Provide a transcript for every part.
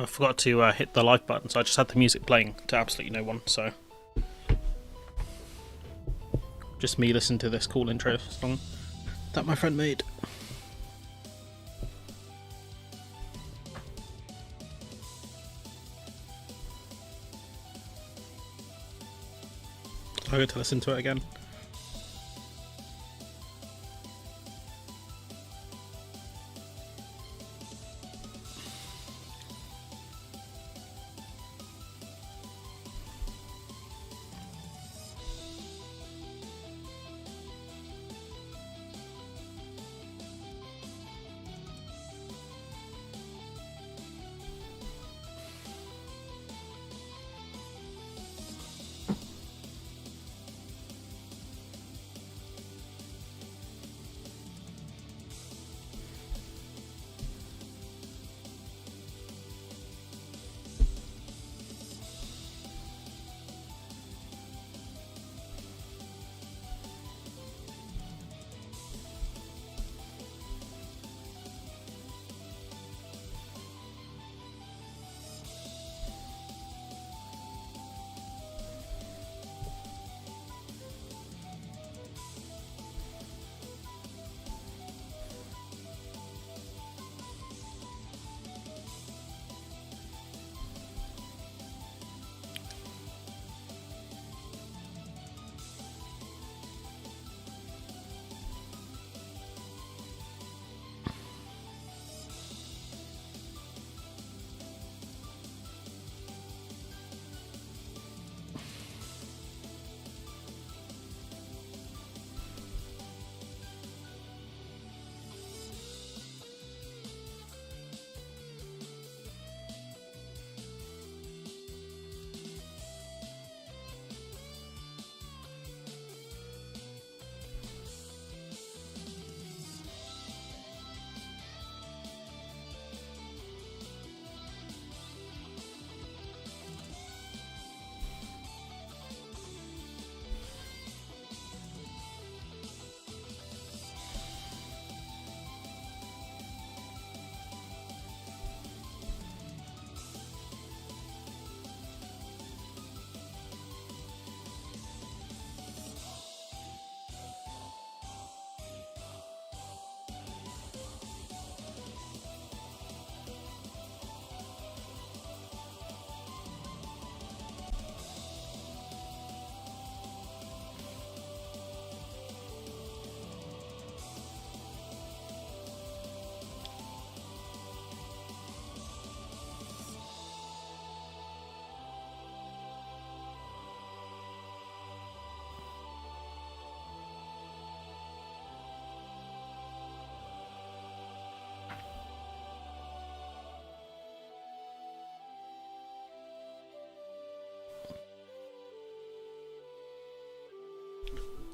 I forgot to hit the live button, so I just had the music playing to absolutely no one, so... Just me listening to this cool intro song that my friend made. So I get to listen to it again.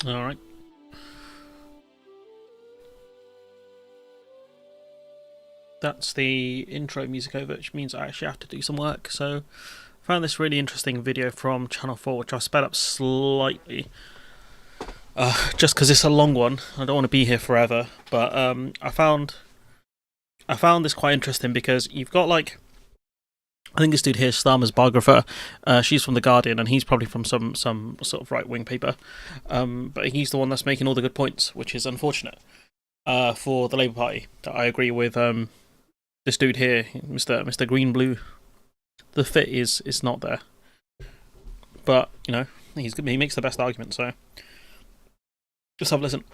Alright. That's the intro music over, which means I actually have to do some work. So I found this really interesting video from Channel 4, which I've sped up slightly. Just because it's a long one. I don't want to be here forever. But I found this quite interesting because you've got, like, I think this dude here, Starmer's biographer, she's from The Guardian, and he's probably from some sort of right-wing paper. But he's the one that's making all the good points, which is unfortunate for the Labour Party. I agree with this dude here, Mr. Green Blue. The fit is not there. But, you know, he makes the best argument, so just have a listen.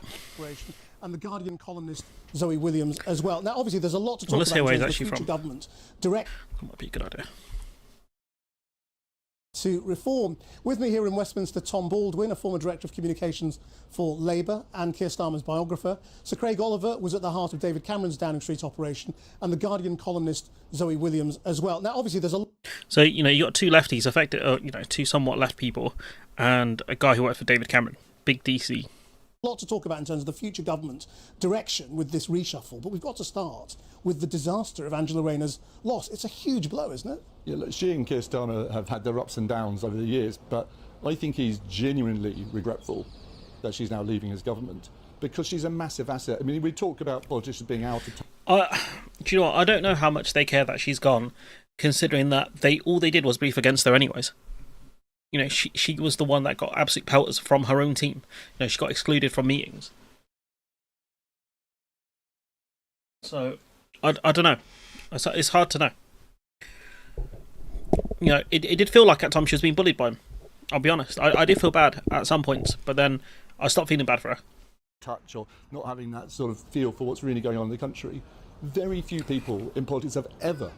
And the Guardian columnist Zoe Williams as well. Now, obviously, there's a lot to talk let's hear about where in he's terms of the actually future from. government direct That might be a good idea. to reform. With me here in Westminster, Tom Baldwin, a former Director of Communications for Labour and Keir Starmer's biographer. Sir Craig Oliver was at the heart of David Cameron's Downing Street operation, and the Guardian columnist Zoe Williams as well. Now, obviously, there's a... So, you know, you got two lefties, two somewhat left people, and a guy who worked for David Cameron, big DC. lot to talk about in terms of the future government direction with this reshuffle, but we've got to start with the disaster of Angela Rayner's loss. It's a huge blow, isn't it? Yeah, look, she and Keir Starmer have had their ups and downs over the years, but I think he's genuinely regretful that she's now leaving his government because she's a massive asset. I mean, we talk about politicians being out of time. Do you know what? I don't know how much they care that she's gone, considering that all they did was brief against her anyways. You know, she was the one that got absolute pelters from her own team. You know, she got excluded from meetings. So, I don't know. It's hard to know. You know, it did feel like at times she was being bullied by him. I'll be honest. I did feel bad at some points, but then I stopped feeling bad for her. Touch or not having that sort of feel for what's really going on in the country. Very few people in politics have ever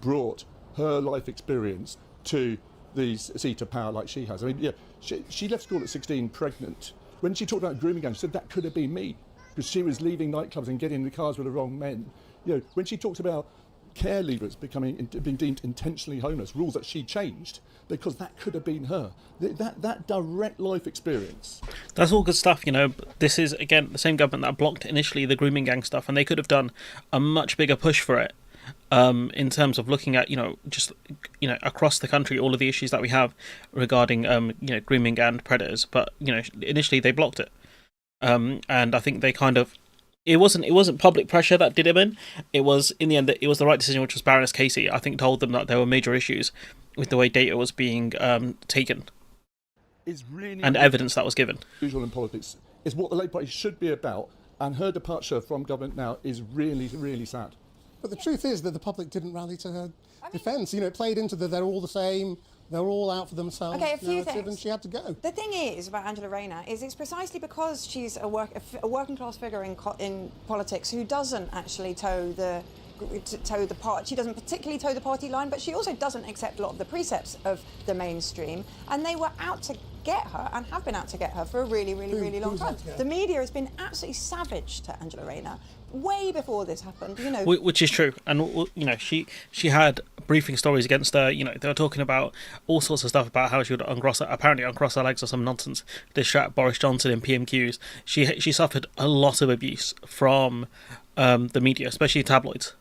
brought her life experience to the seat of power like she has. I mean, yeah, she left school at 16 pregnant. When she talked about grooming gangs, she said that could have been me, because she was leaving nightclubs and getting in the cars with the wrong men. You know, when she talked about care leavers being deemed intentionally homeless, rules that she changed because that could have been her. That direct life experience. That's all good stuff, you know. This is, again, the same government that blocked initially the grooming gang stuff, and they could have done a much bigger push for it. In terms of looking at, just, across the country, all of the issues that we have regarding, grooming and predators. But, initially they blocked it. And I think they kind of, it wasn't public pressure that did him in. It was, in the end, it was the right decision, which was Baroness Casey, I think, told them that there were major issues with the way data was being taken. It's really and evidence that was given. Usual in politics is what the Labour Party should be about, and her departure from government now is really, really sad. But the truth is that the public didn't rally to her defence. You know, it played into they're all the same, they're all out for themselves. Okay, a few things. And she had to go. The thing is about Angela Rayner is it's precisely because she's a working class figure in politics who doesn't actually toe the part. She doesn't particularly toe the party line, but she also doesn't accept a lot of the precepts of the mainstream. And they were out to get her and have been out to get her for a really, really, really long time. The media has been absolutely savage to Angela Rayner way before this happened, Which is true. And, she had briefing stories against her. They were talking about all sorts of stuff about how she would uncross her legs or some nonsense, distract Boris Johnson in PMQs. She suffered a lot of abuse from the media, especially tabloids.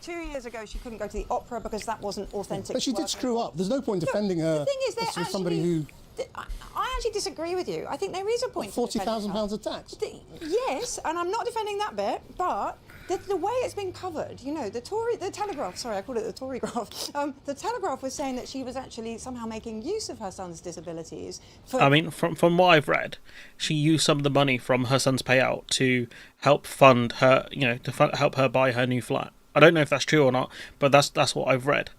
2 years ago, she couldn't go to the opera because that wasn't authentic. But she did screw up. There's no point defending her. The thing is, as somebody who. I actually disagree with you. I think there is a point. £40,000 of tax. Yes, and I'm not defending that bit, but the way it's been covered, the Telegraph. Sorry, I called it the Tory graph. The Telegraph was saying that she was actually somehow making use of her son's disabilities. From what I've read, she used some of the money from her son's payout to help fund her, help her buy her new flat. I don't know if that's true or not, but that's what I've read.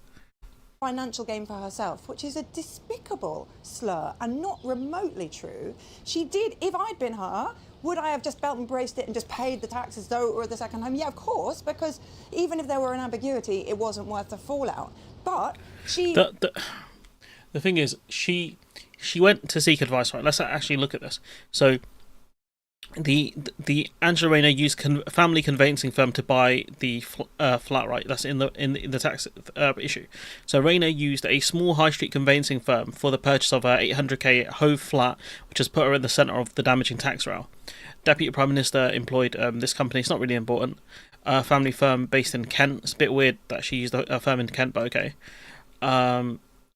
Financial gain for herself, which is a despicable slur and not remotely true. She did, if I'd been her, would I have just belt and braced it and just paid the taxes though, or the second home? Yeah, of course, because even if there were an ambiguity, it wasn't worth the fallout. But she... The thing is, she went to seek advice, right? Let's actually look at this. So, the Angela Rayner used family conveyancing firm to buy the flat, right? That's in the tax issue. So Rayner used a small high street conveyancing firm for the purchase of her 800k Hove flat, which has put her in the centre of the damaging tax row. Deputy Prime Minister employed this company. It's not really important. Family firm based in Kent. It's a bit weird that she used a firm in Kent, but okay.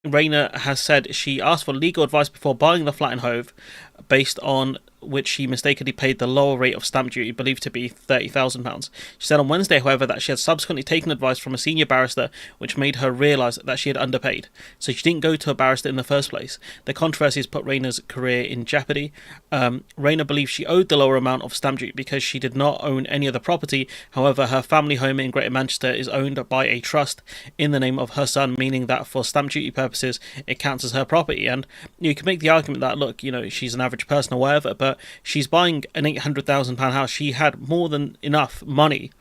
Rayner has said she asked for legal advice before buying the flat in Hove, based on which she mistakenly paid the lower rate of stamp duty, believed to be £30,000. She said on Wednesday, however, that she had subsequently taken advice from a senior barrister, which made her realise that she had underpaid. So she didn't go to a barrister in the first place. The controversy has put Rayner's career in jeopardy. Rayner believes she owed the lower amount of stamp duty because she did not own any other property. However, her family home in Greater Manchester is owned by a trust in the name of her son, meaning that for stamp duty purposes, it counts as her property. And you can make the argument that, look, she's an average person or whatever, but she's buying an £800,000 house. She had more than enough money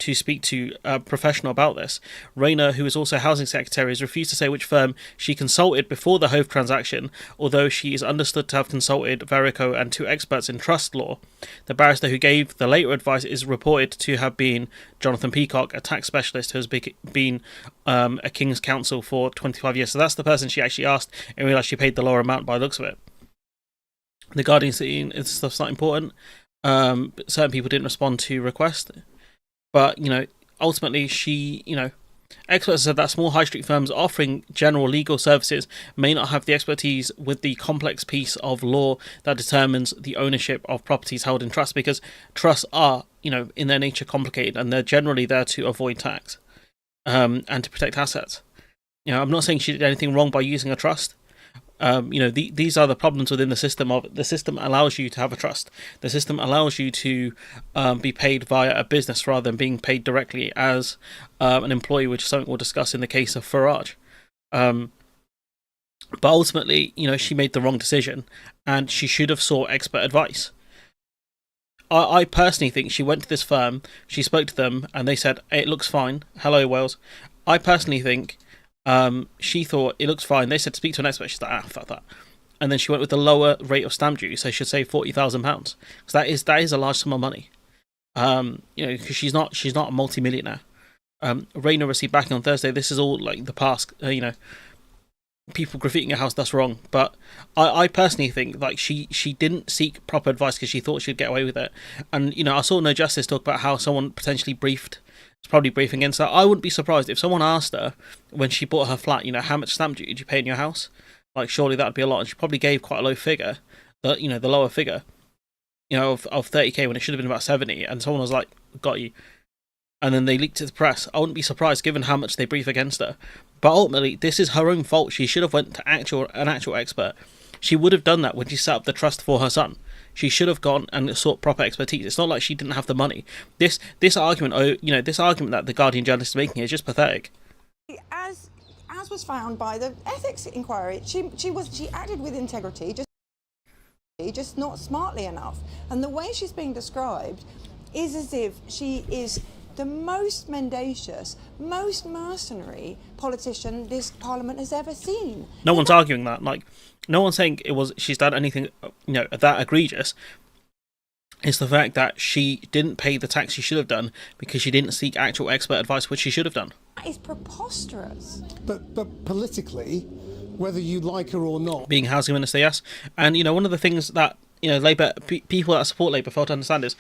to speak to a professional about this. Rayner, who is also Housing Secretary, has refused to say which firm she consulted before the Hove transaction, although she is understood to have consulted Verico and 2 experts in trust law. The barrister who gave the later advice is reported to have been Jonathan Peacock, a tax specialist who has been a King's Counsel for 25 years. So that's the person she actually asked, and realised she paid the lower amount by the looks of it. The Guardian saying stuff's not important. Certain people didn't respond to request. But, ultimately experts said that small high street firms offering general legal services may not have the expertise with the complex piece of law that determines the ownership of properties held in trust, because trusts are, in their nature complicated, and they're generally there to avoid tax. and to protect assets. I'm not saying she did anything wrong by using a trust. These are the problems within the system. The system allows you to have a trust. The system allows you to be paid via a business rather than being paid directly as an employee, which is something we'll discuss in the case of Farage. But ultimately, she made the wrong decision, and she should have sought expert advice. I personally think she went to this firm, she spoke to them, and they said, "It looks fine. Hello, Wales." I personally think she thought it looks fine. They said, "Speak to an expert." She's like, fuck that. And then she went with the lower rate of stamp duty, so she should save £40,000. So that is a large sum of money. Because she's not a multi-millionaire. Rayner received backing on Thursday. This is all like the past, people graffitiing a house, that's wrong. But I personally think like she didn't seek proper advice because she thought she'd get away with it. And I saw No Justice talk about how someone potentially briefed, it's probably briefing against her. I wouldn't be surprised if someone asked her when she bought her flat, how much stamp duty did you pay in your house? Like surely that would be a lot, and she probably gave quite a low figure, the lower figure, of 30k when it should have been about 70, and someone was like, got you. And then they leaked it to the press. I wouldn't be surprised given how much they brief against her. But ultimately, this is her own fault. She should have went to an actual expert. She would have done that when she set up the trust for her son. She should have gone and sought proper expertise. It's not like she didn't have the money. This argument, this argument that the Guardian journalist is making is just pathetic. As was found by the ethics inquiry, she acted with integrity, just not smartly enough. And the way she's being described is as if she is the most mendacious, most mercenary politician this Parliament has ever seen. No one's arguing that. Like, no one's saying she's done anything, that egregious. It's the fact that she didn't pay the tax she should have done because she didn't seek actual expert advice, which she should have done. That is preposterous. But politically, whether you like her or not, being housing minister, yes. And one of the things that Labour people that support Labour fail to understand is,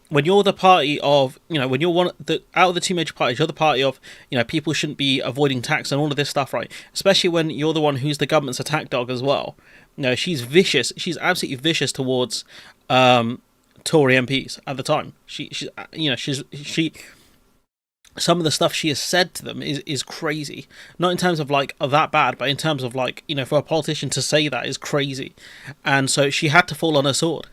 when you're the party of, when you're out of the two major parties, you're the party of, people shouldn't be avoiding tax and all of this stuff, right? Especially when you're the one who's the government's attack dog as well. She's vicious. She's absolutely vicious towards Tory MPs at the time. She some of the stuff she has said to them is crazy. Not in terms of like that bad, but in terms of like, for a politician to say that is crazy. And so she had to fall on her sword.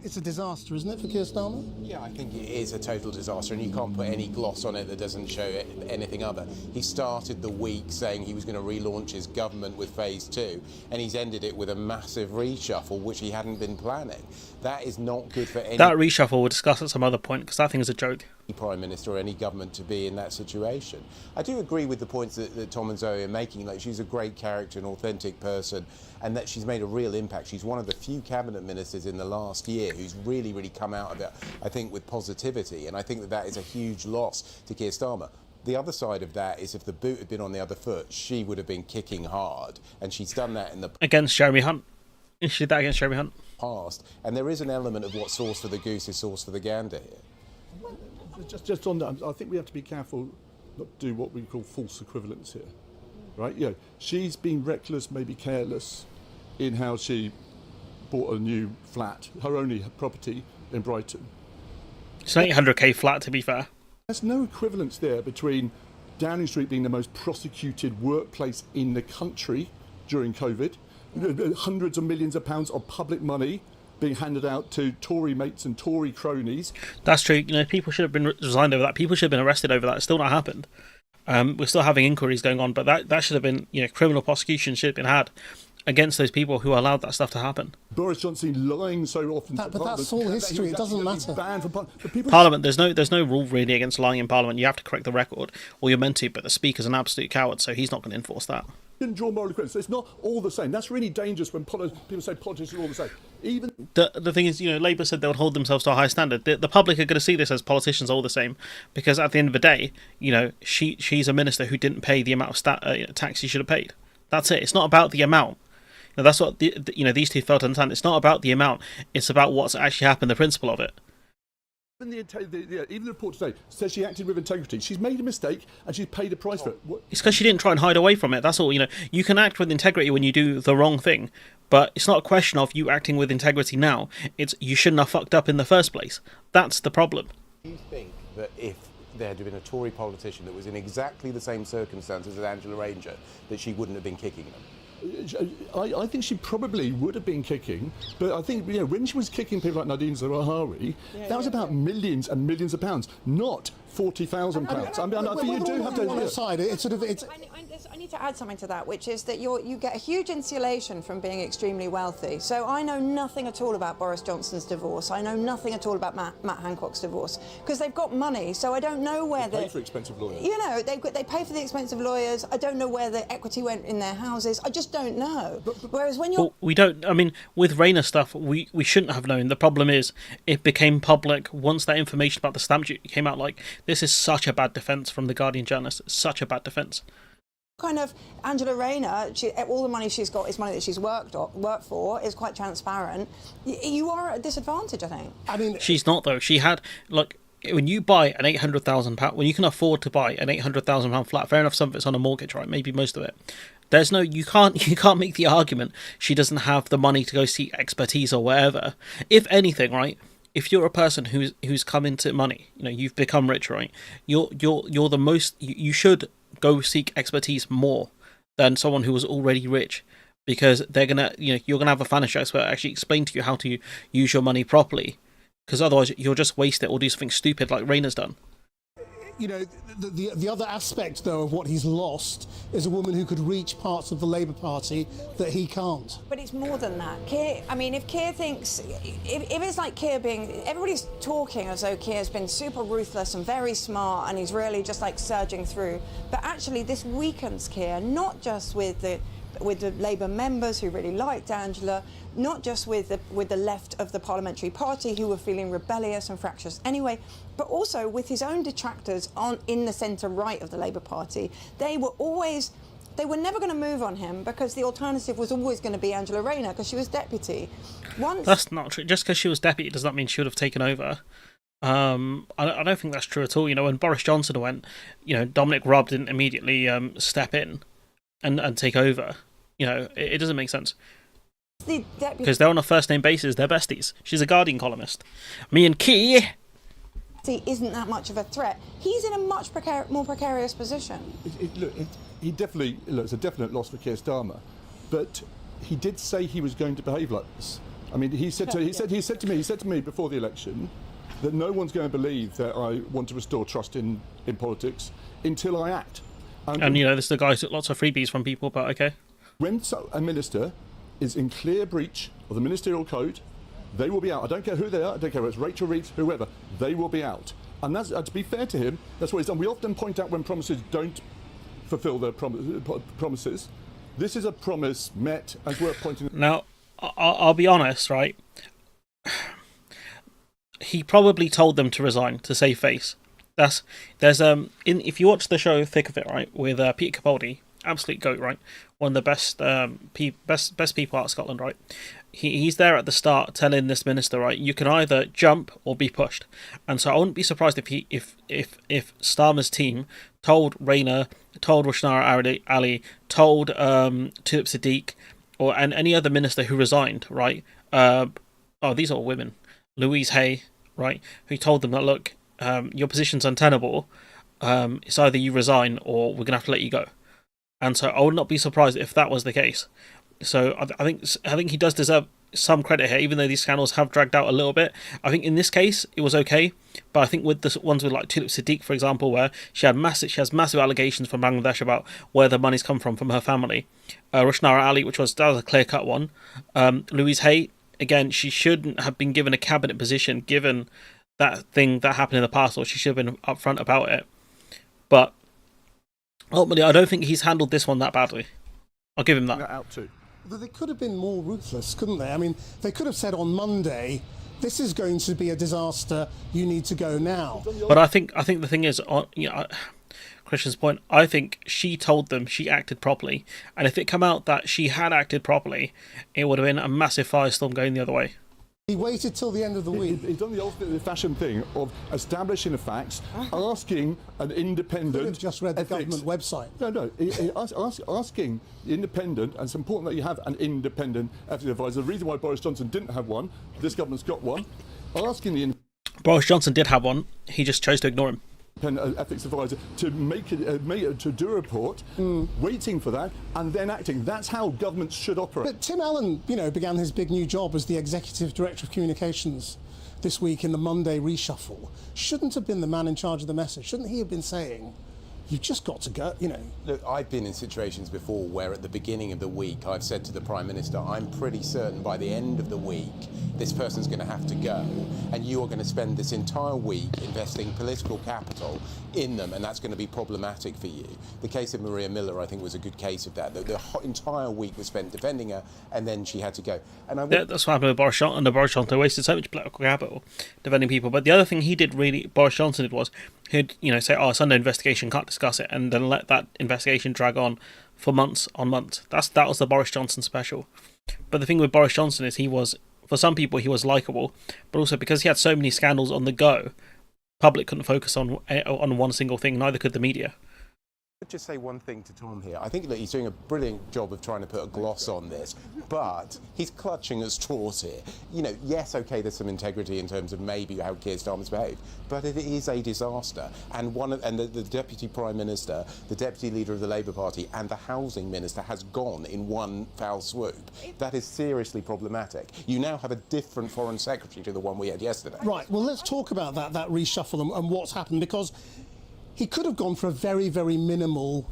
It's a disaster, isn't it, for Keir Starmer? Yeah, I think it is a total disaster, and you can't put any gloss on it that doesn't show anything other. He started the week saying he was going to relaunch his government with phase 2, and he's ended it with a massive reshuffle, which he hadn't been planning. That is not good for any... That reshuffle we'll discuss at some other point, because that thing is a joke. Prime Minister or any government to be in that situation. I do agree with the points that Tom and Zoe are making. Like, she's a great character, an authentic person, and that she's made a real impact. She's one of the few cabinet ministers in the last year who's really come out of it, I think, with positivity, and I think that is a huge loss to Keir Starmer. The other side of that is if the boot had been on the other foot, she would have been kicking hard, and she's done that in the against Jeremy Hunt. She did that against Jeremy Hunt. Past, and there is an element of what's sauce for the goose is sauce for the gander here. Just on that, I think we have to be careful not to do what we call false equivalence here, right? She's been reckless, maybe careless, in how she bought a new flat, her only property in Brighton. It's an 800k flat, to be fair. There's no equivalence there between Downing Street being the most prosecuted workplace in the country during COVID, hundreds of millions of pounds of public money being handed out to Tory mates and Tory cronies. That's true. People should have been resigned over that. People should have been arrested over that. It's still not happened. We're still having inquiries going on, but that should have been, criminal prosecution should have been had against those people who allowed that stuff to happen. Boris Johnson lying so often. But that's all history. It doesn't matter. Parliament, there's no rule really against lying in Parliament. You have to correct the record, or you're meant to. But the Speaker's an absolute coward, so he's not going to enforce that. Didn't draw moral equivalence. It's not all the same. That's really dangerous when people say politics are all the same. Even the thing is, Labour said they would hold themselves to a high standard. The public are going to see this as politicians all the same, because at the end of the day, she's a minister who didn't pay the amount of tax she should have paid. That's it. It's not about the amount. That's what these two fail to understand. It's not about the amount. It's about what's actually happened. The principle of it. Even the report today says she acted with integrity. She's made a mistake and she's paid a price for it. It's because she didn't try and hide away from it. That's all. You can act with integrity when you do the wrong thing, but it's not a question of you acting with integrity now. It's you shouldn't have fucked up in the first place. That's the problem. Do you think that if there had been a Tory politician that was in exactly the same circumstances as Angela Rayner, that she wouldn't have been kicking them? I think she probably would have been kicking, but I think when she was kicking people like Nadine Zawahiri, that was about millions and millions of pounds, not £40,000. I mean, I think you do have to. I need to add something to that, which is that you get a huge insulation from being extremely wealthy. So I know nothing at all about Boris Johnson's divorce. I know nothing at all about Matt Hancock's divorce, because they've got money. So I don't know where they pay for expensive lawyers. They pay for the expensive lawyers. I don't know where the equity went in their houses. I just don't know. Whereas when you're... Well, we don't... I mean, with Rayner stuff, we shouldn't have known. The problem is it became public once that information about the stamp duty came out. Like, this is such a bad defence from the Guardian journalist. Such a bad defence. Kind of Angela Rayner, all the money she's got is money that she's worked for, is quite transparent. You are at a disadvantage, I think. I mean, she's not, though. She had, like, when you buy an £800,000, when you can afford to buy an £800,000 flat, fair enough, some of it's on a mortgage, right? Maybe most of it. There's no, you can't make the argument she doesn't have the money to go seek expertise or whatever. If anything, right? If you're a person who's come into money, you've become rich, right? You're the most. You should go seek expertise more than someone who was already rich, because they're gonna, you're gonna have a financial expert actually explain to you how to use your money properly, because otherwise you'll just waste it or do something stupid like Rayner's done. The other aspect, though, of what he's lost is a woman who could reach parts of the Labour Party that he can't. But it's more than that. Keir, I mean, if Keir thinks... If it's like Keir being... Everybody's talking as though Keir's been super ruthless and very smart and he's really just, like, surging through. But actually, this weakens Keir, not just with the Labour members who really liked Angela, not just with the left of the parliamentary party who were feeling rebellious and fractious anyway, but also with his own detractors in the centre-right of the Labour Party. They were never going to move on him, because the alternative was always going to be Angela Rayner, because she was deputy. That's not true. Just because she was deputy does not mean she would have taken over. I don't think that's true at all. When Boris Johnson went, Dominic Raab didn't immediately step in and take over. It doesn't make sense. Because they're on a first-name basis, they're besties. She's a Guardian columnist. Me and Keir isn't that much of a threat. He's in a much more precarious position. He definitely, it's a definite loss for Keir Starmer, but he did say he was going to behave like this. I mean, he said to me before the election that no one's going to believe that I want to restore trust in politics until I act. And this is the guy who took lots of freebies from people, but okay. When a minister is in clear breach of the ministerial code, they will be out. I don't care who they are. I don't care whether it's Rachel Reid, whoever. They will be out. And that's, to be fair to him, that's what he's done. We often point out when promises don't fulfil their promises. This is a promise met, and it's worth pointing. Now, I'll be honest, right? He probably told them to resign to save face. If you watch the show Thick of It, right, with Peter Capaldi, absolute goat, right? One of the best people out of Scotland, right? He's there at the start telling this minister, right, you can either jump or be pushed. And so I wouldn't be surprised if Starmer's team told Rayner, told Roshnara Ali, told Tulip Siddiq, and any other minister who resigned, right? These are all women. Louise Hay, right? Who told them that, look, your position's untenable. It's either you resign or we're gonna have to let you go. And so I would not be surprised if that was the case. So I think he does deserve some credit here, even though these scandals have dragged out a little bit. I think in this case it was okay, but I think with the ones with like Tulip Siddiq, for example, where she has massive allegations from Bangladesh about where the money's come from her family. Roshnara Ali, that was a clear-cut one. Louise Hay, again, she shouldn't have been given a cabinet position given that thing that happened in the past, or she should have been upfront about it. But ultimately, I don't think he's handled this one that badly. I'll give him that. Out too. They could have been more ruthless, couldn't they? I mean, they could have said on Monday, this is going to be a disaster, you need to go now. But I think the thing is, Christian's point, I think she told them she acted properly. And if it come out that she had acted properly, it would have been a massive firestorm going the other way. He waited till the end of the week. He's done the old-fashioned thing of establishing the facts, asking an independent... Could have just read the government website. No, asking the independent, and it's important that you have an independent ethics advisor. The reason why Boris Johnson didn't have one, this government's got one, asking the... Boris Johnson did have one, he just chose to ignore him. ethics advisor to to do a report, waiting for that and then acting. That's how governments should operate. But Tim Allen, began his big new job as the executive director of communications this week in the Monday reshuffle. Shouldn't have been the man in charge of the message. Shouldn't he have been saying, you've just got to go, Look, I've been in situations before where at the beginning of the week I've said to the Prime Minister, I'm pretty certain by the end of the week this person's going to have to go, and you are going to spend this entire week investing political capital in them, and that's going to be problematic for you. The case of Maria Miller, I think, was a good case of that. The entire week was spent defending her, and then she had to go. And that's what happened with Boris Johnson. Under Boris Johnson, they wasted so much political capital defending people. But the other thing Boris Johnson did was, he'd say, "Oh, it's under investigation, can't discuss it," and then let that investigation drag on for months on months. That was the Boris Johnson special. But the thing with Boris Johnson is for some people he was likeable, but also because he had so many scandals on the go, public couldn't focus on one single thing. Neither could the media. I'd just say one thing to Tom here. I think that he's doing a brilliant job of trying to put a gloss on this, but he's clutching at straws here. Yes, okay, there's some integrity in terms of maybe how Keir Starmer's behaved, but it is a disaster. And the Deputy Prime Minister, the Deputy Leader of the Labour Party, and the Housing Minister has gone in one foul swoop. That is seriously problematic. You now have a different Foreign Secretary to the one we had yesterday. Right, well, let's talk about that reshuffle and what's happened, because he could have gone for a very, very minimal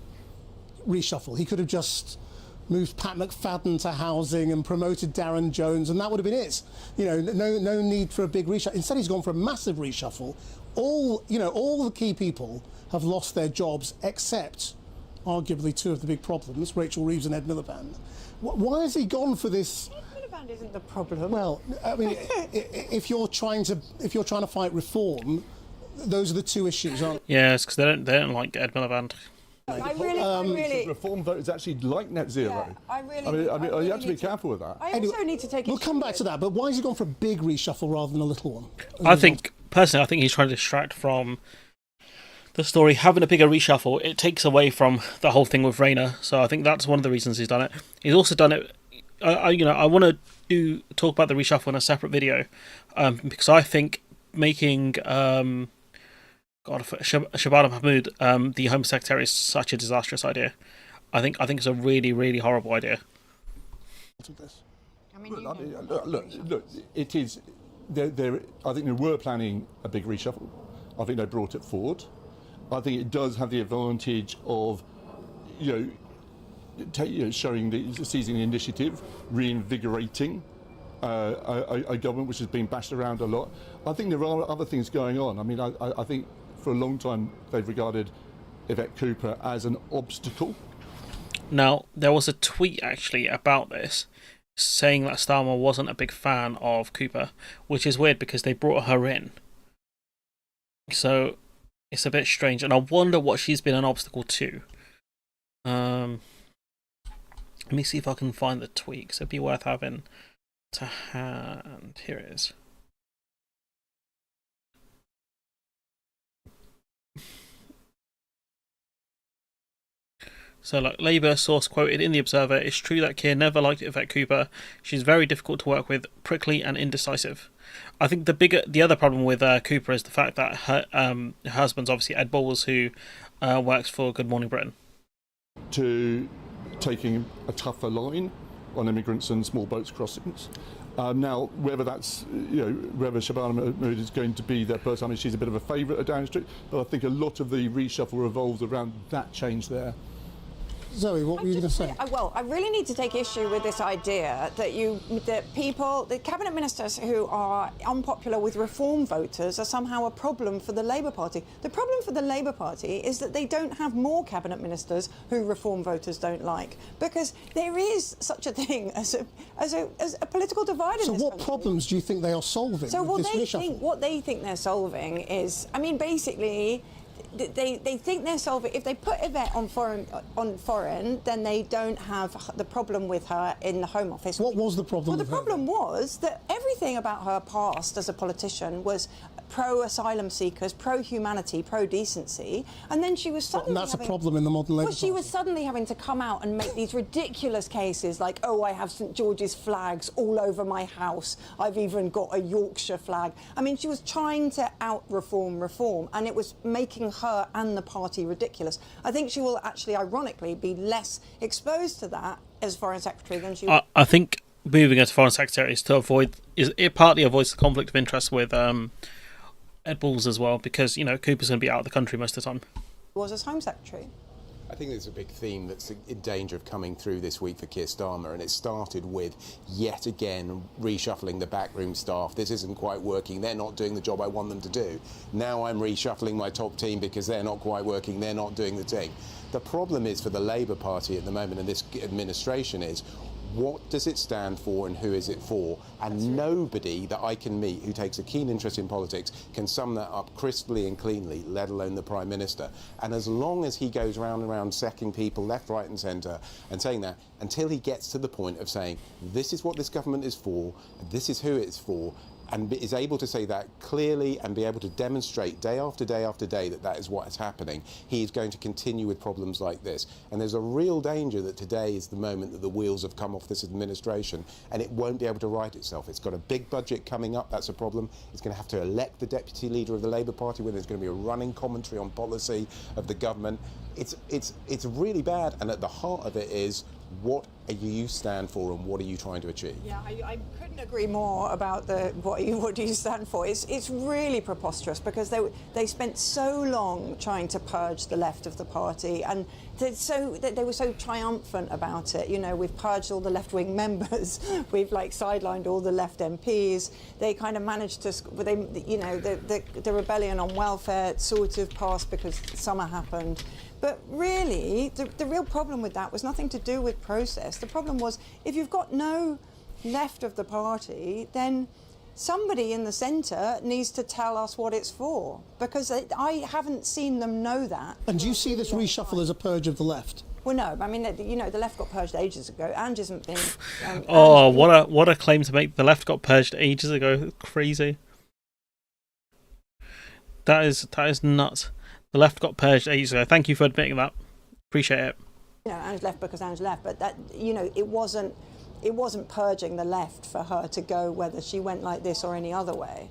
reshuffle. He could have just moved Pat McFadden to housing and promoted Darren Jones, and that would have been it. No need for a big reshuffle. Instead, he's gone for a massive reshuffle. All the key people have lost their jobs, except arguably two of the big problems, Rachel Reeves and Ed Miliband. Why has he gone for this? Ed Miliband isn't the problem. Well, I mean, if you're trying to fight reform, those are the two issues, aren't they? Yeah, it's because they don't like Ed Miliband. I really reform vote is actually like net zero. Yeah, you have to be careful with that. I also need to take. We'll come back to that, but why has he gone for a big reshuffle rather than a little one? I think he's trying to distract from the story. Having a bigger reshuffle, it takes away from the whole thing with Rayner. So I think that's one of the reasons he's done it. He's also done it. I want to talk about the reshuffle in a separate video, because I think making Shabana Mahmood the Home Secretary is such a disastrous idea. I think it's a really, really horrible idea. Look, it is. I think they were planning a big reshuffle. I think they brought it forward. I think it does have the advantage of, seizing the initiative, reinvigorating a government which has been bashed around a lot. I think there are other things going on. I mean, I think for a long time they've regarded Yvette Cooper as an obstacle. Now, there was a tweet actually about this saying that Starmer wasn't a big fan of Cooper, which is weird because they brought her in. So it's a bit strange, and I wonder what she's been an obstacle to. Let me see if I can find the tweet, 'cause it'd be worth having to hand. Here it is. So, Labour source quoted in The Observer, "It's true that Keir never liked Yvette Cooper. She's very difficult to work with, prickly and indecisive." I think the other problem with Cooper is the fact that her husband's obviously Ed Balls, who works for Good Morning Britain. To taking a tougher line on immigrants and small boats crossings. Now, whether that's, whether Shabana Mahmood is going to be that person, I mean, she's a bit of a favourite at Downing Street, but I think a lot of the reshuffle revolves around that change there. Zoe, what were you going to say? Well, I really need to take issue with this idea that the cabinet ministers who are unpopular with reform voters are somehow a problem for the Labour Party. The problem for the Labour Party is that they don't have more cabinet ministers who reform voters don't like, because there is such a thing as a political divide in So this what country. problems do you think they are solving with this reshuffle? What they think they're solving is, I mean, basically, they think they're solving. If they put Yvette on foreign, then they don't have the problem with her in the Home Office. What was the problem? Well, the problem was that everything about her past as a politician was pro-asylum seekers, pro-humanity, pro-decency, and then she was suddenly and that's a problem in the modern Labour Party. She was Party. suddenly having to come out and make these ridiculous cases like, oh, I have St George's flags all over my house. I've even got a Yorkshire flag. I mean, she was trying to out-reform reform, and it was making making her and the party ridiculous. I think she will actually, ironically, be less exposed to that as Foreign Secretary than she will. I think moving as Foreign Secretary is to avoid, it partly avoids the conflict of interest with Ed Balls as well, because, you know, Cooper's going to be out of the country most of the time. Was as Home Secretary. I think there's a big theme that's in danger of coming through this week for Keir Starmer, and it started with, yet again, reshuffling the backroom staff. This isn't quite working. They're not doing the job I want them to do. Now I'm reshuffling my top team because they're not quite working. They're not doing the thing. The problem is for the Labour Party at the moment and this administration is, what does it stand for and who is it for? And nobody that I can meet who takes a keen interest in politics can sum that up crisply and cleanly, let alone the Prime Minister. And as long as he goes round and round sacking people left, right and centre and saying that, until he gets to the point of saying, this is what this government is for, this is who it's for, and is able to say that clearly and be able to demonstrate day after day after day that that is what is happening, he is going to continue with problems like this. And there's a real danger that today is the moment that the wheels have come off this administration and it won't be able to right itself. It's got a big budget coming up, that's a problem. It's going to have to elect the deputy leader of the Labour Party when there's going to be a running commentary on policy of the government. It's really bad, and at the heart of it is, what do you stand for and what are you trying to achieve? Yeah, I couldn't agree more about what do you stand for. It's really preposterous because they spent so long trying to purge the left of the party, and they were so triumphant about it. You know, we've purged all the left-wing members, we've like sidelined all the left MPs. They kind of managed to, the rebellion on welfare sort of passed because summer happened. But really, the real problem with that was nothing to do with process. The problem was, if you've got no left of the party, then somebody in the centre needs to tell us what it's for, because I haven't seen them know that. And do you see this reshuffle as a purge of the left? Well, no. I mean, the left got purged ages ago. Ange hasn't been... what a claim to make. The left got purged ages ago. Crazy. That is nuts. The left got purged ages ago. Thank you for admitting that. Appreciate it. Ange left because Ange left, but that, it wasn't purging the left for her to go whether she went like this or any other way.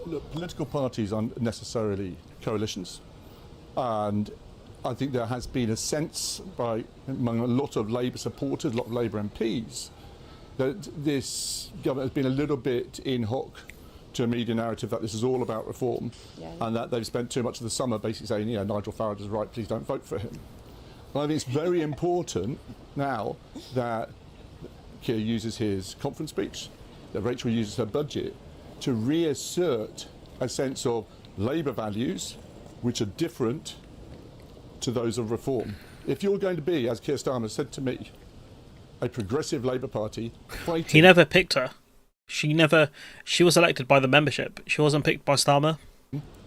Look, political parties aren't necessarily coalitions, and I think there has been a sense among a lot of Labour supporters, a lot of Labour MPs, that this government has been a little bit in hock to a media narrative that this is all about reform, and that they've spent too much of the summer basically saying, Nigel Farage is right, please don't vote for him. And I think it's very important now that Keir uses his conference speech, that Rachel uses her budget to reassert a sense of Labour values which are different to those of reform. If you're going to be, as Keir Starmer said to me, a progressive Labour Party fighting... He never picked her. She was elected by the membership. She wasn't picked by Starmer.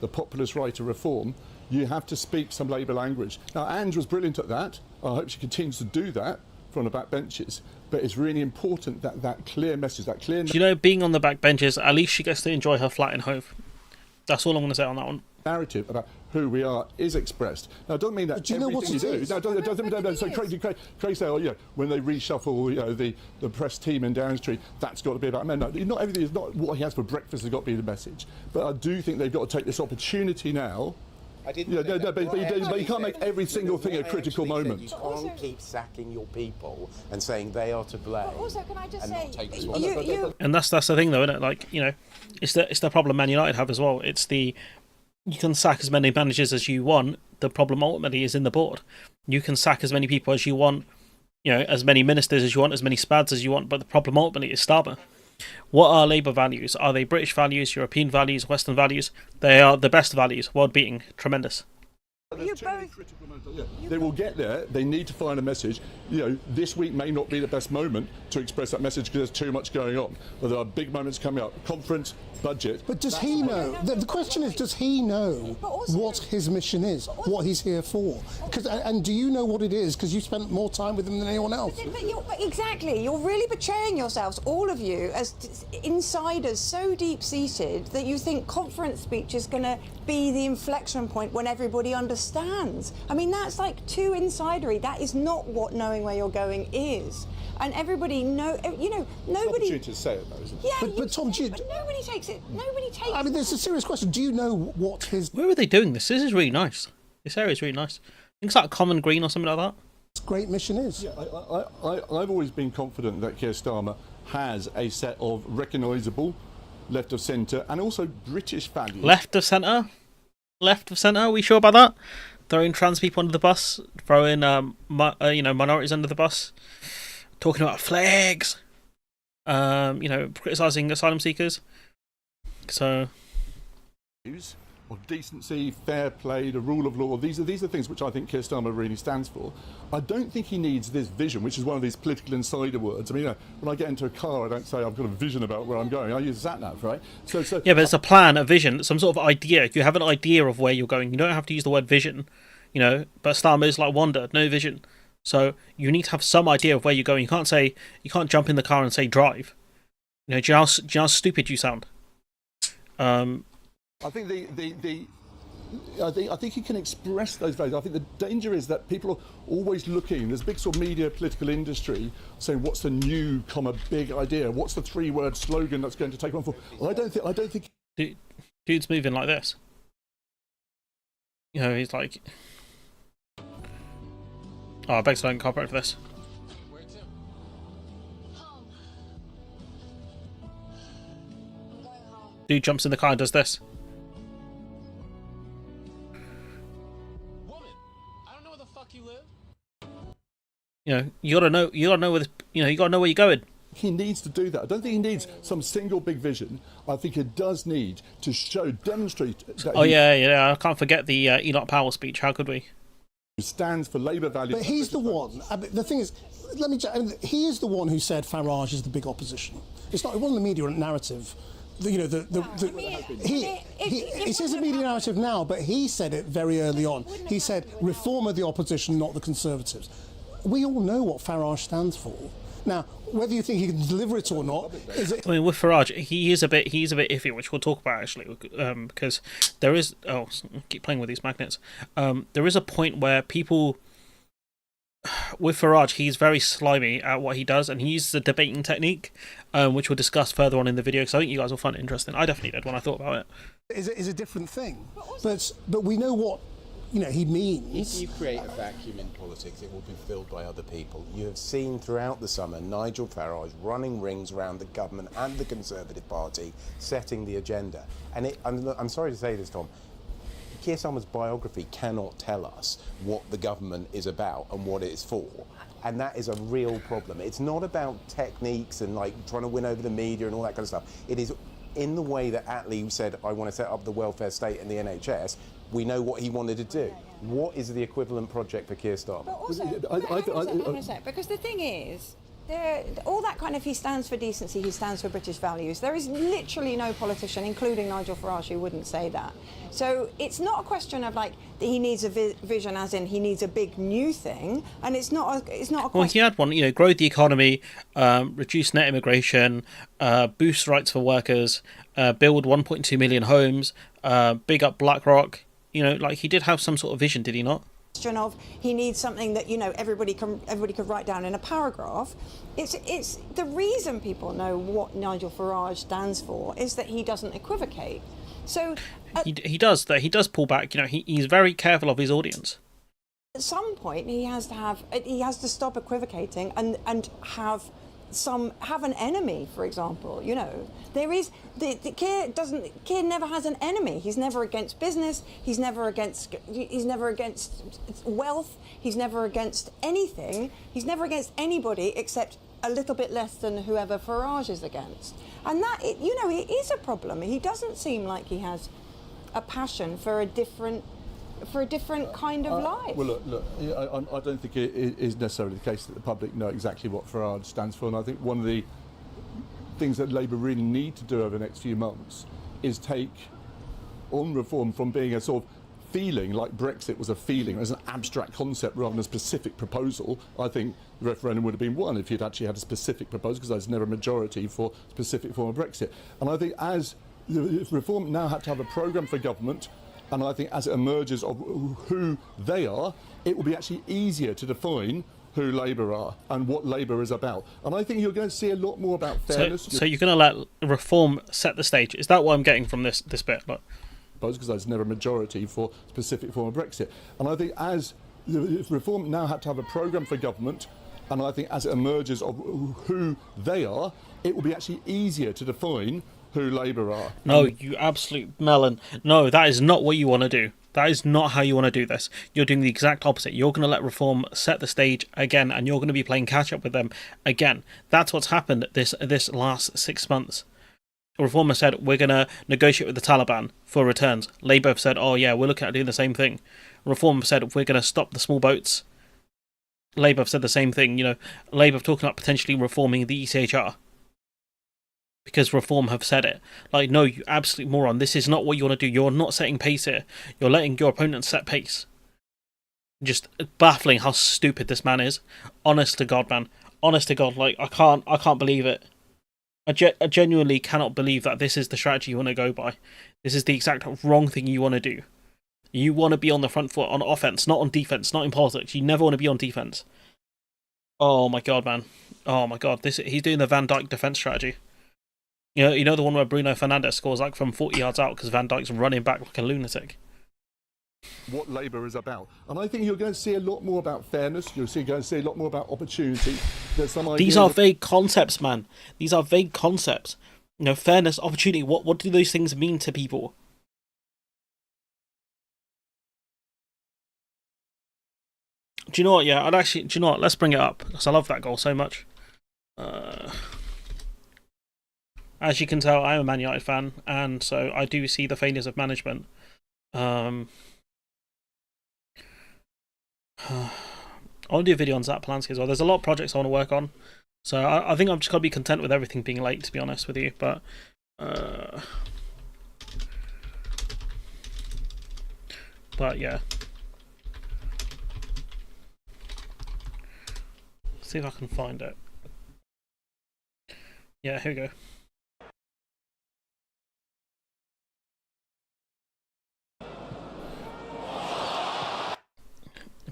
The populist right to reform, you have to speak some Labour language. Now, Ange was brilliant at that. I hope she continues to do that from the backbenches. But it's really important that clear message, that clear... Being on the backbenches, at least she gets to enjoy her flat in Hove. That's all I'm going to say on that one. Narrative about who we are is expressed. Now, it doesn't mean that do you know what everything you it do... is? No, it doesn't... So Craig say, when they reshuffle, the press team in Downing Street, that's got to be about men. No, not everything is not what he has for breakfast has got to be the message. But I do think they've got to take this opportunity now. But you can't make every single thing a critical moment. You can't keep sacking your people and saying they are to blame. But also, can I just say, not take responsibility. And that's the thing, though, isn't it? Like, it's the problem Man United have as well. It's you can sack as many managers as you want. The problem ultimately is in the board. You can sack as many people as you want, as many ministers as you want, as many spads as you want, but the problem ultimately is Starmer. What are Labour values? Are they British values, European values, Western values? They are the best values, world-beating, tremendous. They will get there. They need to find a message. This week may not be the best moment to express that message because there's too much going on. But there are big moments coming up. Conference, budget. But does he know? The question is, does he know what his mission is, what he's here for? And do you know what it is? Because you spent more time with him than anyone else. But exactly. You're really betraying yourselves, all of you, as insiders so deep-seated that you think conference speech is going to be the inflection point when everybody understands. I mean, that's like too insidery. That is not what knowing where you're going is. And everybody nobody... Opportunity to say it, though, isn't it? Yeah, but Tom, but nobody takes it. Nobody takes it. I mean, there's a serious question. Do you know what his... Where are they doing this? This is really nice. This area is really nice. I think it's like a common green or something like that. great mission is. Yeah, I've always been confident that Keir Starmer has a set of recognisable left of centre and also British values. Left of centre? Left of centre? Are we sure about that? Throwing trans people under the bus, throwing minorities under the bus, talking about flags, criticising asylum seekers. So, of decency, fair play, the rule of law. These are things which I think Keir Starmer really stands for. I don't think he needs this vision, which is one of these political insider words. I mean, when I get into a car, I don't say I've got a vision about where I'm going. I use sat-nav, right? So yeah, but it's a plan, a vision, some sort of idea. You have an idea of where you're going. You don't have to use the word vision, but Starmer is like wander, no vision. So you need to have some idea of where you're going. You can't jump in the car and say drive. Do you know how stupid you sound? I think I think he can express those values. I think the danger is that people are always looking. There's a big sort of media political industry saying, "What's the new, big idea? What's the 3-word slogan that's going to take on for?" Well, I don't think. Dude's moving like this. He's like, I beg to don't cooperate for this. Dude jumps in the car and does this. You gotta know where this, you gotta know where you're going. He needs to do that. I don't think he needs some single big vision. I think it does need to demonstrate that yeah, I can't forget the Enoch Powell speech. How could we? He stands for Labour values. But he's the one. The thing is, he is the one who said Farage is the big opposition. It wasn't the media narrative. It is a media narrative now, but he said it very early on. He said reform of the opposition, not the Conservatives. We all know what Farage stands for. Now, whether you think he can deliver it or not, I mean, with Farage, he's a bit iffy, which we'll talk about actually, because there is. Oh, I keep playing with these magnets. There is a point where people, with Farage, he's very slimy at what he does, and he uses a debating technique, which we'll discuss further on in the video, because I think you guys will find it interesting. I definitely did when I thought about it. Is a different thing, but we know what he means. If you create a vacuum in politics, it will be filled by other people. You have seen throughout the summer Nigel Farage running rings around the government and the Conservative Party, setting the agenda. And I'm sorry to say this, Tom, Keir Starmer's biography cannot tell us what the government is about and what it is for. And that is a real problem. It's not about techniques and trying to win over the media and all that kind of stuff. It is in the way that Attlee said, I want to set up the welfare state and the NHS. We know what he wanted to do. What is the equivalent project for Keir Starmer? But also, hang on a sec, because the thing is, all that kind of, he stands for decency, he stands for British values. There is literally no politician, including Nigel Farage, who wouldn't say that. So it's not a question of that he needs a vision, as in he needs a big new thing, and it's not a question. Well, he had one, grow the economy, reduce net immigration, boost rights for workers, build 1.2 million homes, big up BlackRock. He did have some sort of vision, did he not? Of he needs something that everybody could write down in a paragraph. It's the reason people know what Nigel Farage stands for is that he doesn't equivocate. So he does pull back. He's very careful of his audience. At some point, he has to stop equivocating and have an enemy, for example. There is Keir never has an enemy. He's never against business. He's never against wealth. He's never against anything. He's never against anybody except a little bit less than whoever Farage is against. And that it is a problem. He doesn't seem like he has a passion for a different kind of life. Well, look, I don't think it is necessarily the case that the public know exactly what Farage stands for, and I think one of the things that Labour really need to do over the next few months is take on reform from being a sort of feeling, like Brexit was a feeling, as an abstract concept rather than a specific proposal. I think the referendum would have been won if you'd actually had a specific proposal, because there's never a majority for a specific form of Brexit. And I think as reform now had to have a programme for government, and I think as it emerges of who they are, it will be actually easier to define who Labour are and what Labour is about. And I think you're going to see a lot more about fairness. So you're going to let reform set the stage. Is that what I'm getting from this bit? suppose, because there's never a majority for a specific form of Brexit. And I think as the Reform now have to have a programme for government, and I think as it emerges of who they are, it will be actually easier to define who Labour are. No, you absolute melon. No, that is not what you want to do. That is not how you want to do this. You're doing the exact opposite. You're going to let Reform set the stage again, and you're going to be playing catch-up with them again. That's what's happened this last 6 months. Reform has said, we're going to negotiate with the Taliban for returns. Labour have said, oh yeah, we're looking at doing the same thing. Reform have said, we're going to stop the small boats. Labour have said the same thing. You know, Labour have talked about potentially reforming the ECHR. Because Reform have said it. Like, no, you absolute moron. This is not what you want to do. You're not setting pace here. You're letting your opponent set pace. Just baffling how stupid this man is. Honest to God, man. Honest to God, like, I can't believe it. I genuinely cannot believe that this is the strategy you want to go by. This is the exact wrong thing you want to do. You want to be on the front foot on offense, not on defense, not in politics. You never want to be on defense. Oh my God, man. Oh my God. He's doing the Van Dijk defense strategy. You know the one where Bruno Fernandes scores like from 40 yards out because Van Dijk's running back like a lunatic. What Labour is about. And I think you're going to see a lot more about fairness. You're going to see a lot more about opportunity. There's some idea These are vague concepts, man. These are vague concepts. You know, fairness, opportunity. What do those things mean to people? Do you know what? Yeah, do you know what? Let's bring it up because I love that goal so much. As you can tell, I'm a Man United fan, and so I do see the failures of management. I want to do a video on Zap Polanski as well. There's a lot of projects I want to work on, so I think I'm just got to be content with everything being late, to be honest with you. But yeah, let's see if I can find it. Yeah, here we go.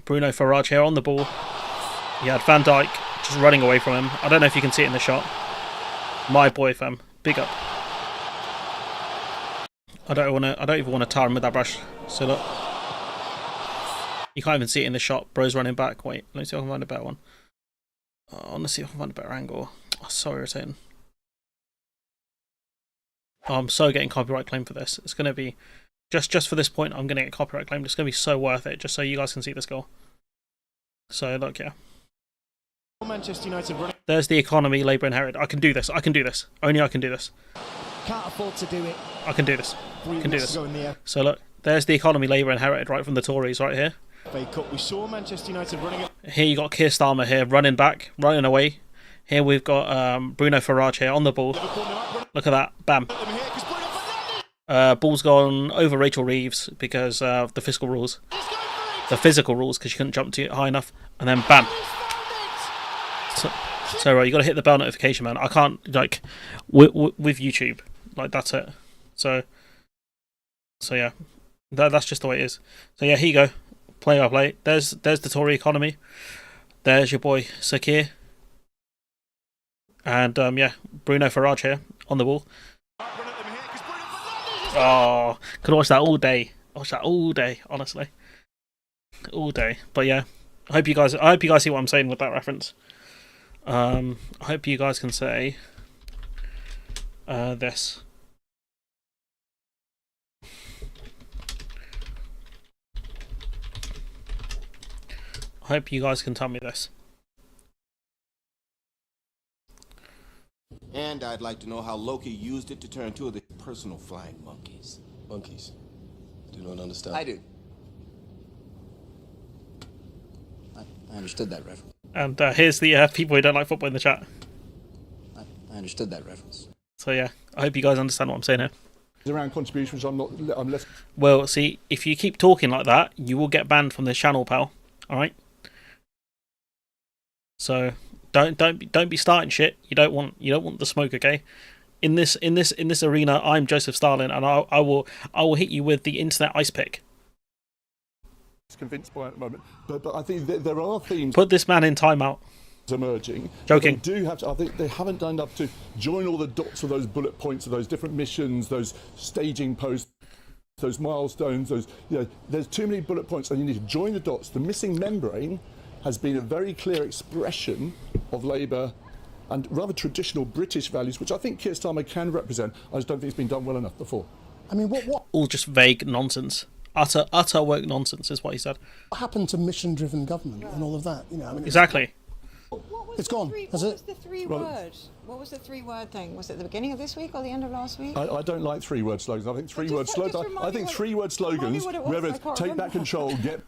Bruno Farage here on the ball. He had Van Dijk just running away from him. I don't know if you can see it in the shot. My boy, fam. Big up. I don't even want to tar him with that brush. So look. You can't even see it in the shot. Bro's running back. Wait, let me see if I can find a better one. I want to see if I can find a better angle. Oh, so irritating. Oh, I'm so getting copyright claim for this. It's going to be... Just for this point, I'm going to get copyright claimed. It's going to be so worth it, just so you guys can see this goal. So, look, yeah. Manchester United running. There's the economy Labour inherited. I can do this. I can do this. Only I can do this. Can't afford to do it. I can do this. I can do this. So, look, there's the economy Labour inherited right from the Tories right here. We saw Manchester United running it. Here you got Keir Starmer here, running back, running away. Here we've got Bruno Farage here on the ball. Look at that. Bam. Ball's gone over Rachel Reeves because of the fiscal rules. The physical rules because she couldn't jump to it high enough. And then bam. So you got to hit the bell notification, man. I can't, like, with YouTube. Like, that's it. So yeah. That's just the way it is. So yeah, here you go. Play by play. There's the Tory economy. There's your boy Sakir. And yeah, Bruno Farage here on the ball. Oh, could watch that all day. Watch that all day, honestly, all day. But yeah, I hope you guys see what I'm saying with that reference. I hope you guys can say this. I hope you guys can tell me this. And I'd like to know how Loki used it to turn two of the personal flying monkeys. Monkeys? I do not understand. I do. I understood that reference. And here's the people who don't like football in the chat. I understood that reference. So yeah, I hope you guys understand what I'm saying here. around contributions, I'm less. Well, see, if you keep talking like that, you will get banned from this channel, pal. All right. So don't be starting shit. You don't want the smoke, okay? In this arena, I'm Joseph Stalin, and I will hit you with the internet ice pick. Convinced by at the moment, but I think there are themes. Put this man in timeout. Emerging. Joking. They do have to. I think they haven't done enough to join all the dots of those bullet points of those different missions, those staging posts. those milestones, there's too many bullet points, and you need to join the dots. The missing membrane has been a very clear expression of Labour and rather traditional British values, which I think Keir Starmer can represent. I just don't think it's been done well enough before. I mean, what All just vague nonsense. Utter woke nonsense is what he said. happened to mission-driven government and all of that? You know, I mean, Exactly. It's gone. What Has was it? the three-word? What was the three-word thing? Was it the beginning of this week or the end of last week? I don't like three-word slogans. I think three-word slogans. I think three-word slogans, what it was, whether I it's can't take remember. back control, get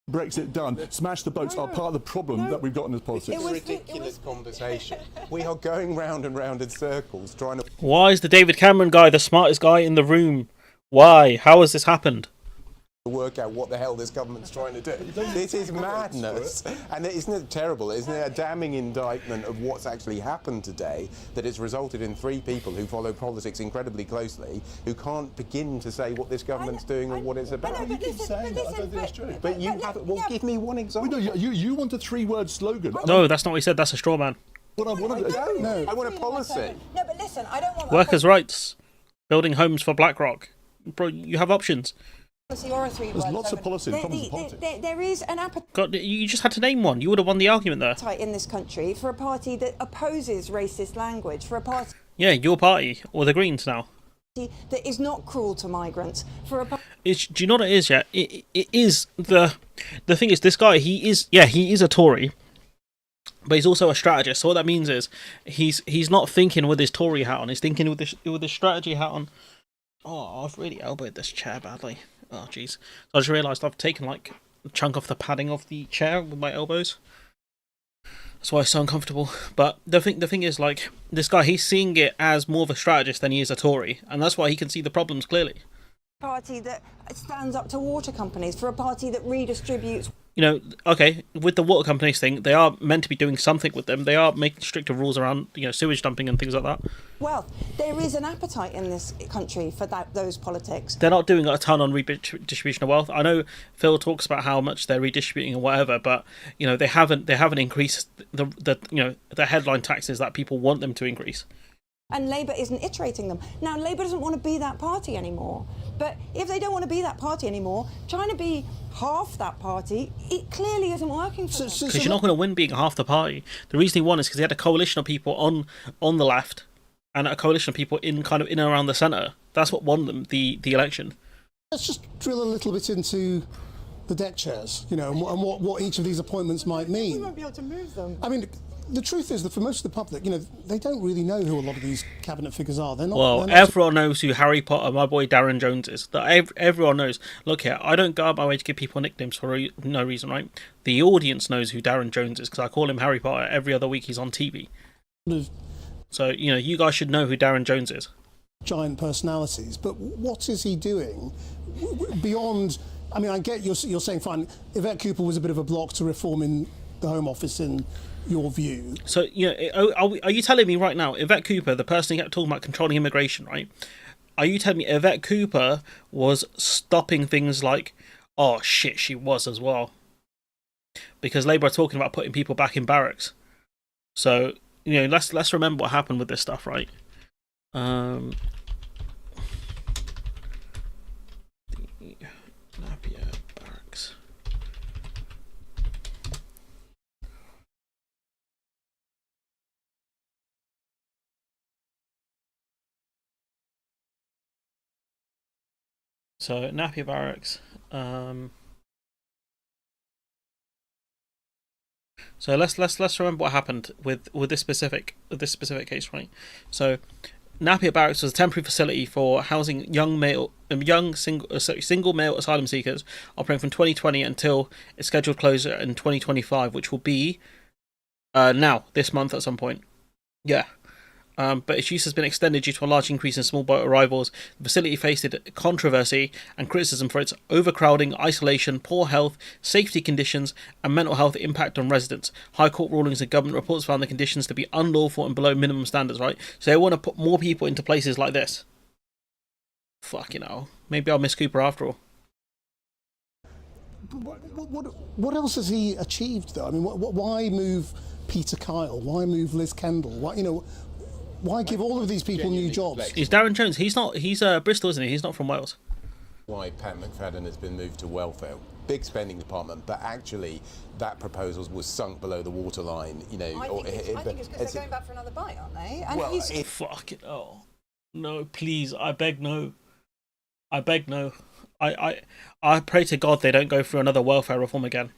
Brexit done, smash the boats, are part of the problem that we've got in this politics. It's a ridiculous conversation. We are going round and round in circles trying to Why is the David Cameron guy the smartest guy in the room? Why? How has this happened? work out what the hell this government's trying to do. This is madness. And isn't it terrible? Isn't it a damning indictment of what's actually happened today, that it's resulted in three people who follow politics incredibly closely who can't begin to say what this government's doing or what it's about. You keep saying that. I don't think it's true. But you have, well, give me one example. No, you want a three-word slogan. No, that's not what he said. That's a straw man. I want a policy. No, but listen, I don't want Workers' rights. Building homes for BlackRock. Bro, you have options. or a three-word There's lots of slogan. policy in common politics. There is an God, you just had to name one. You would have won the argument there. appetite in this country for a party that opposes racist language, for a party Yeah, your party, or the Greens now. that is not cruel to migrants, for a party Do you know what it is? Yeah, it is the thing is, this guy, he is a Tory, but he's also a strategist. So what that means is he's not thinking with his Tory hat on. He's thinking with his strategy hat on. Oh, I've really elbowed this chair badly. Oh, jeez. So I just realised I've taken like a chunk off the padding of the chair with my elbows. That's why it's so uncomfortable. But the thing is, like, this guy, he's seeing it as more of a strategist than he is a Tory, and that's why he can see the problems clearly. party that stands up to water companies, for a party that redistributes You know, okay, with the water companies thing, they are meant to be doing something with them. They are making stricter rules around, sewage dumping and things like that. wealth. There is an appetite in this country for those politics. They're not doing a ton on redistribution of wealth. I know Phil talks about how much they're redistributing or whatever, but they haven't increased the headline taxes that people want them to increase. And Labour isn't iterating them. Now, Labour doesn't want to be that party anymore. But if they don't want to be that party anymore, trying to be half that party, it clearly isn't working for them. Because you're not going to win being half the party. The reason he won is because he had a coalition of people on the left and a coalition of people in and around the centre. That's what won them the election. Let's just drill a little bit into the deck chairs, and what each of these appointments might mean. We won't be able to move them. I mean, the truth is that for most of the public, they don't really know who a lot of these cabinet figures are. They're not. Well, they're not everyone knows who Harry Potter, my boy Darren Jones is. Everyone knows. Look here, I don't go out my way to give people nicknames for no reason, right? The audience knows who Darren Jones is because I call him Harry Potter every other week he's on TV. So, you guys should know who Darren Jones is. giant personalities. But what is he doing beyond? I mean, I get you're saying fine. Yvette Cooper was a bit of a block to reforming the Home Office in your view. So, are you telling me right now, Yvette Cooper, the person who kept talking about controlling immigration, right? Are you telling me Yvette Cooper was stopping things like, oh shit, she was as well? Because Labour are talking about putting people back in barracks. So, let's remember what happened with this stuff, right? The Napier barracks. So Napier barracks. So let's remember what happened with this specific case, right? So Napier barracks was a temporary facility for housing single male asylum seekers operating from 2020 until its scheduled closure in 2025, which will be now this month at some point. Yeah. But its use has been extended due to a large increase in small boat arrivals. The facility faced controversy and criticism for its overcrowding, isolation, poor health, safety conditions, and mental health impact on residents. High Court rulings and government reports found the conditions to be unlawful and below minimum standards, right? So they want to put more people into places like this. Fucking hell. Maybe I'll miss Cooper after all. What else has he achieved, though? I mean, why move Peter Kyle? Why move Liz Kendall? Why give all of these people new jobs? He's Darren Jones. He's Bristol, isn't he? He's not from Wales. why Pat McFadden has been moved to welfare. Big spending department, but actually that proposal was sunk below the waterline. You know, I think it's because they're going back for another bite, aren't they? And well, fuck it. Oh no, please! I beg no. I beg no. I pray to God they don't go through another welfare reform again.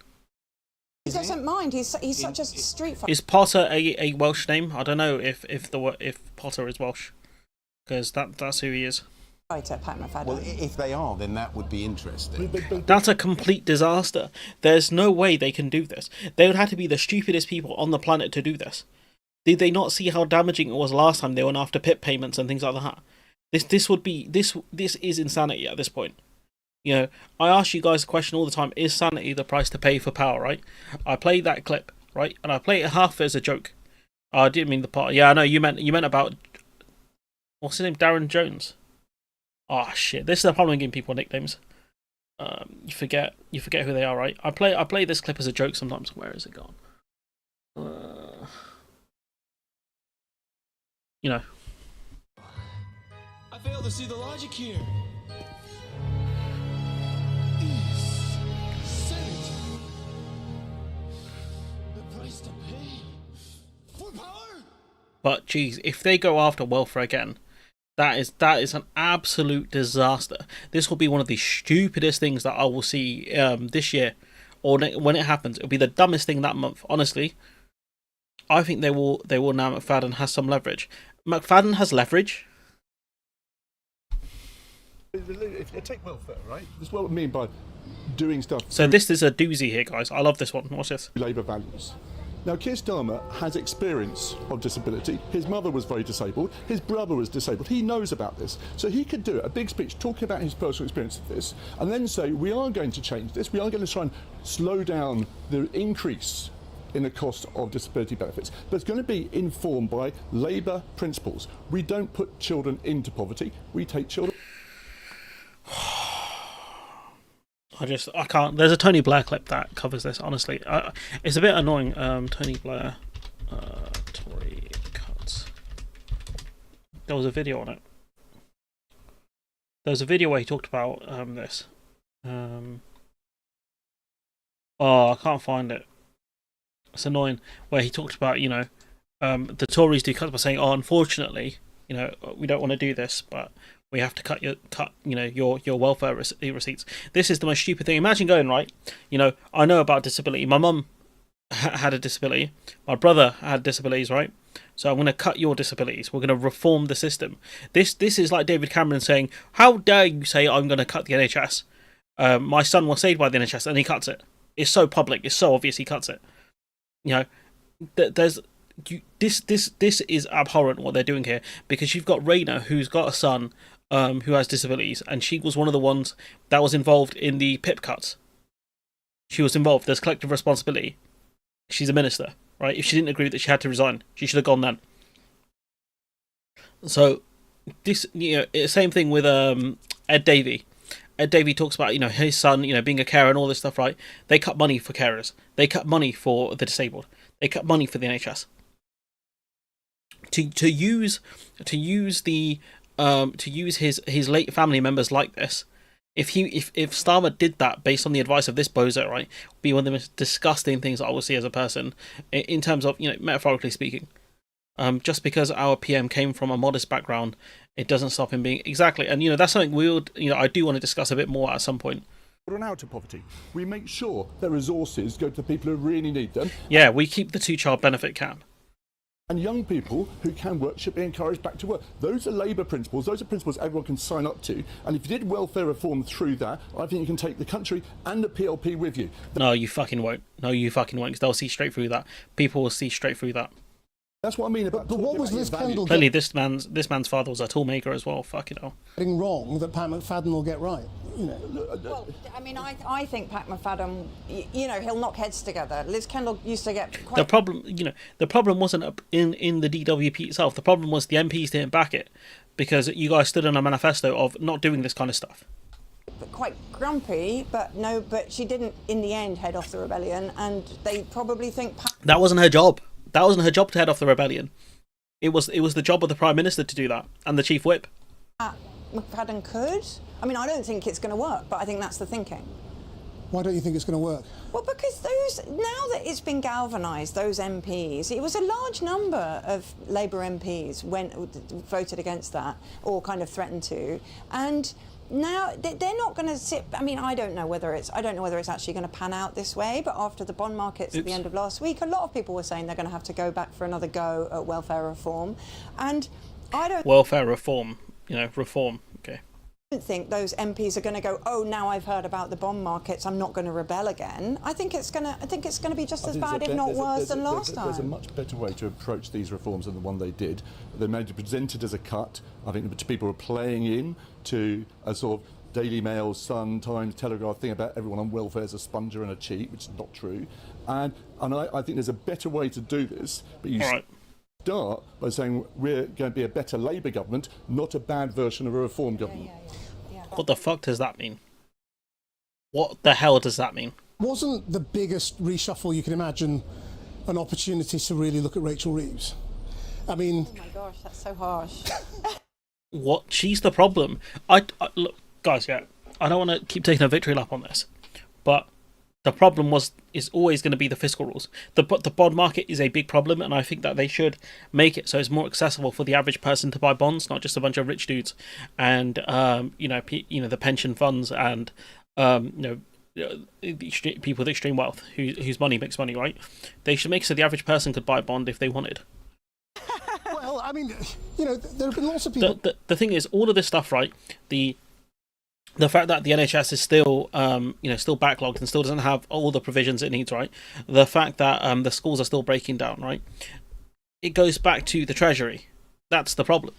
he doesn't mind. He's such a street fighter. Is Potter a Welsh name? I don't know if Potter is Welsh, because that's who he is. Pat McFadden. well, if they are, then that would be interesting. That's a complete disaster. There's no way they can do this. They would have to be the stupidest people on the planet to do this. Did they not see how damaging it was last time they went after PIP payments and things like that? This is insanity at this point. You know, I ask you guys a question all the time: is sanity the price to pay for power? Right? I played that clip, right, and I played it half as a joke. I didn't mean the part. Yeah, I know you meant about what's his name, Darren Jones. Oh shit! This is the problem with giving people nicknames. You forget who they are, right? I play this clip as a joke sometimes. Where is it gone? You know. I fail to see the logic here. Senate. The price to pay for power. But geez, if they go after welfare again, that is an absolute disaster. This will be one of the stupidest things that I will see this year, or when it happens. It'll be the dumbest thing that month. Honestly, I think they will now. McFadden has some leverage. McFadden has leverage. If you take welfare, right? This is what I mean by doing stuff. So this is a doozy here, guys. I love this one. Watch this. Labour values. Now, Keir Starmer has experience of disability. His mother was very disabled. His brother was disabled. He knows about this. So he could do a big speech talking about his personal experience of this and then say, we are going to change this. We are going to try and slow down the increase in the cost of disability benefits. But it's going to be informed by Labour principles. We don't put children into poverty. We take children... I can't. There's a Tony Blair clip that covers this. Honestly, it's a bit annoying. Tony Blair, Tory cuts. There was a video on it. There was a video where he talked about this. Oh, I can't find it. It's annoying. Where he talked about the Tories do cuts by saying, oh, unfortunately, we don't want to do this, but we have to cut your welfare receipts. This is the most stupid thing. Imagine going, right, I know about disability. My mum had a disability. My brother had disabilities, right? So I'm going to cut your disabilities. We're going to reform the system. This is like David Cameron saying, how dare you say I'm going to cut the NHS? My son was saved by the NHS and he cuts it. It's so public. It's so obvious he cuts it. This is abhorrent what they're doing here, because you've got Rayner, who's got a son who has disabilities, and she was one of the ones that was involved in the PIP cuts. She was involved. There's collective responsibility. She's a minister, right? If she didn't agree that she had to resign, she should have gone then. So this, same thing with Ed Davey. Ed Davey talks about his son, being a carer and all this stuff, right? They cut money for carers. They cut money for the disabled. They cut money for the NHS. To use his late family members like this, if Starmer did that based on the advice of this bozo, right, would be one of the most disgusting things I will see as a person, in terms of metaphorically speaking. Just because our PM came from a modest background, it doesn't stop him being exactly. And that's something I do want to discuss a bit more at some point. Children out of poverty. We make sure that resources go to the people who really need them. Yeah, we keep the 2-child benefit cap. And young people who can work should be encouraged back to work. Those are Labour principles. Those are principles everyone can sign up to. And if you did welfare reform through that, I think you can take the country and the PLP with you. No, you fucking won't. No, you fucking won't, because they'll see straight through that. People will see straight through that. That's what I mean about. But what was Liz Kendall clearly this man's father was a toolmaker as well. Fucking hell. Getting wrong that Pat McFadden will get right? Well, I mean, I think Pat McFadden, he'll knock heads together. Liz Kendall used to get quite... The problem wasn't in the DWP itself. The problem was the MPs didn't back it, because you guys stood on a manifesto of not doing this kind of stuff. Quite grumpy, but she didn't in the end head off the rebellion, and they probably think that wasn't her job. That wasn't her job to head off the rebellion. It was the job of the Prime Minister to do that, and the Chief Whip. McFadden could. I mean, I don't think it's going to work, but I think that's the thinking. Why don't you think it's going to work? Well, because now that it's been galvanised, those MPs, it was a large number of Labour MPs voted against that, or kind of threatened to, and now they're not going to sit. I mean, I don't know whether it's actually going to pan out this way. But after the bond markets at the end of last week, a lot of people were saying they're going to have to go back for another go at welfare reform, and I don't. Welfare reform, reform. Okay. I don't think those MPs are going to go, oh, now I've heard about the bond markets, I'm not going to rebel again. I think it's going to be just as bad, if not worse, than last time. There's a much better way to approach these reforms than the one they did. They made it presented as a cut. I think people are playing in to a sort of Daily Mail, Sun, Times, Telegraph thing about everyone on welfare as a sponger and a cheat, which is not true. And I think there's a better way to do this. But you start by saying we're going to be a better Labour government, not a bad version of a reform government. What the fuck does that mean? What the hell does that mean? Wasn't the biggest reshuffle you can imagine an opportunity to really look at Rachel Reeves? I mean... Oh my gosh, that's so harsh. What? She's the problem. Look, guys, I don't want to keep taking a victory lap on this, but the problem is always going to be the fiscal rules. The bond market is a big problem, and I think that they should make it so it's more accessible for the average person to buy bonds, not just a bunch of rich dudes, and the pension funds and people with extreme wealth whose money makes money, right? They should make it so the average person could buy a bond if they wanted. Well, I mean, there have been lots of people. The thing is, all of this stuff, right? The fact that the NHS is still, still backlogged and still doesn't have all the provisions it needs, right? The fact that the schools are still breaking down, right? It goes back to the Treasury. That's the problem.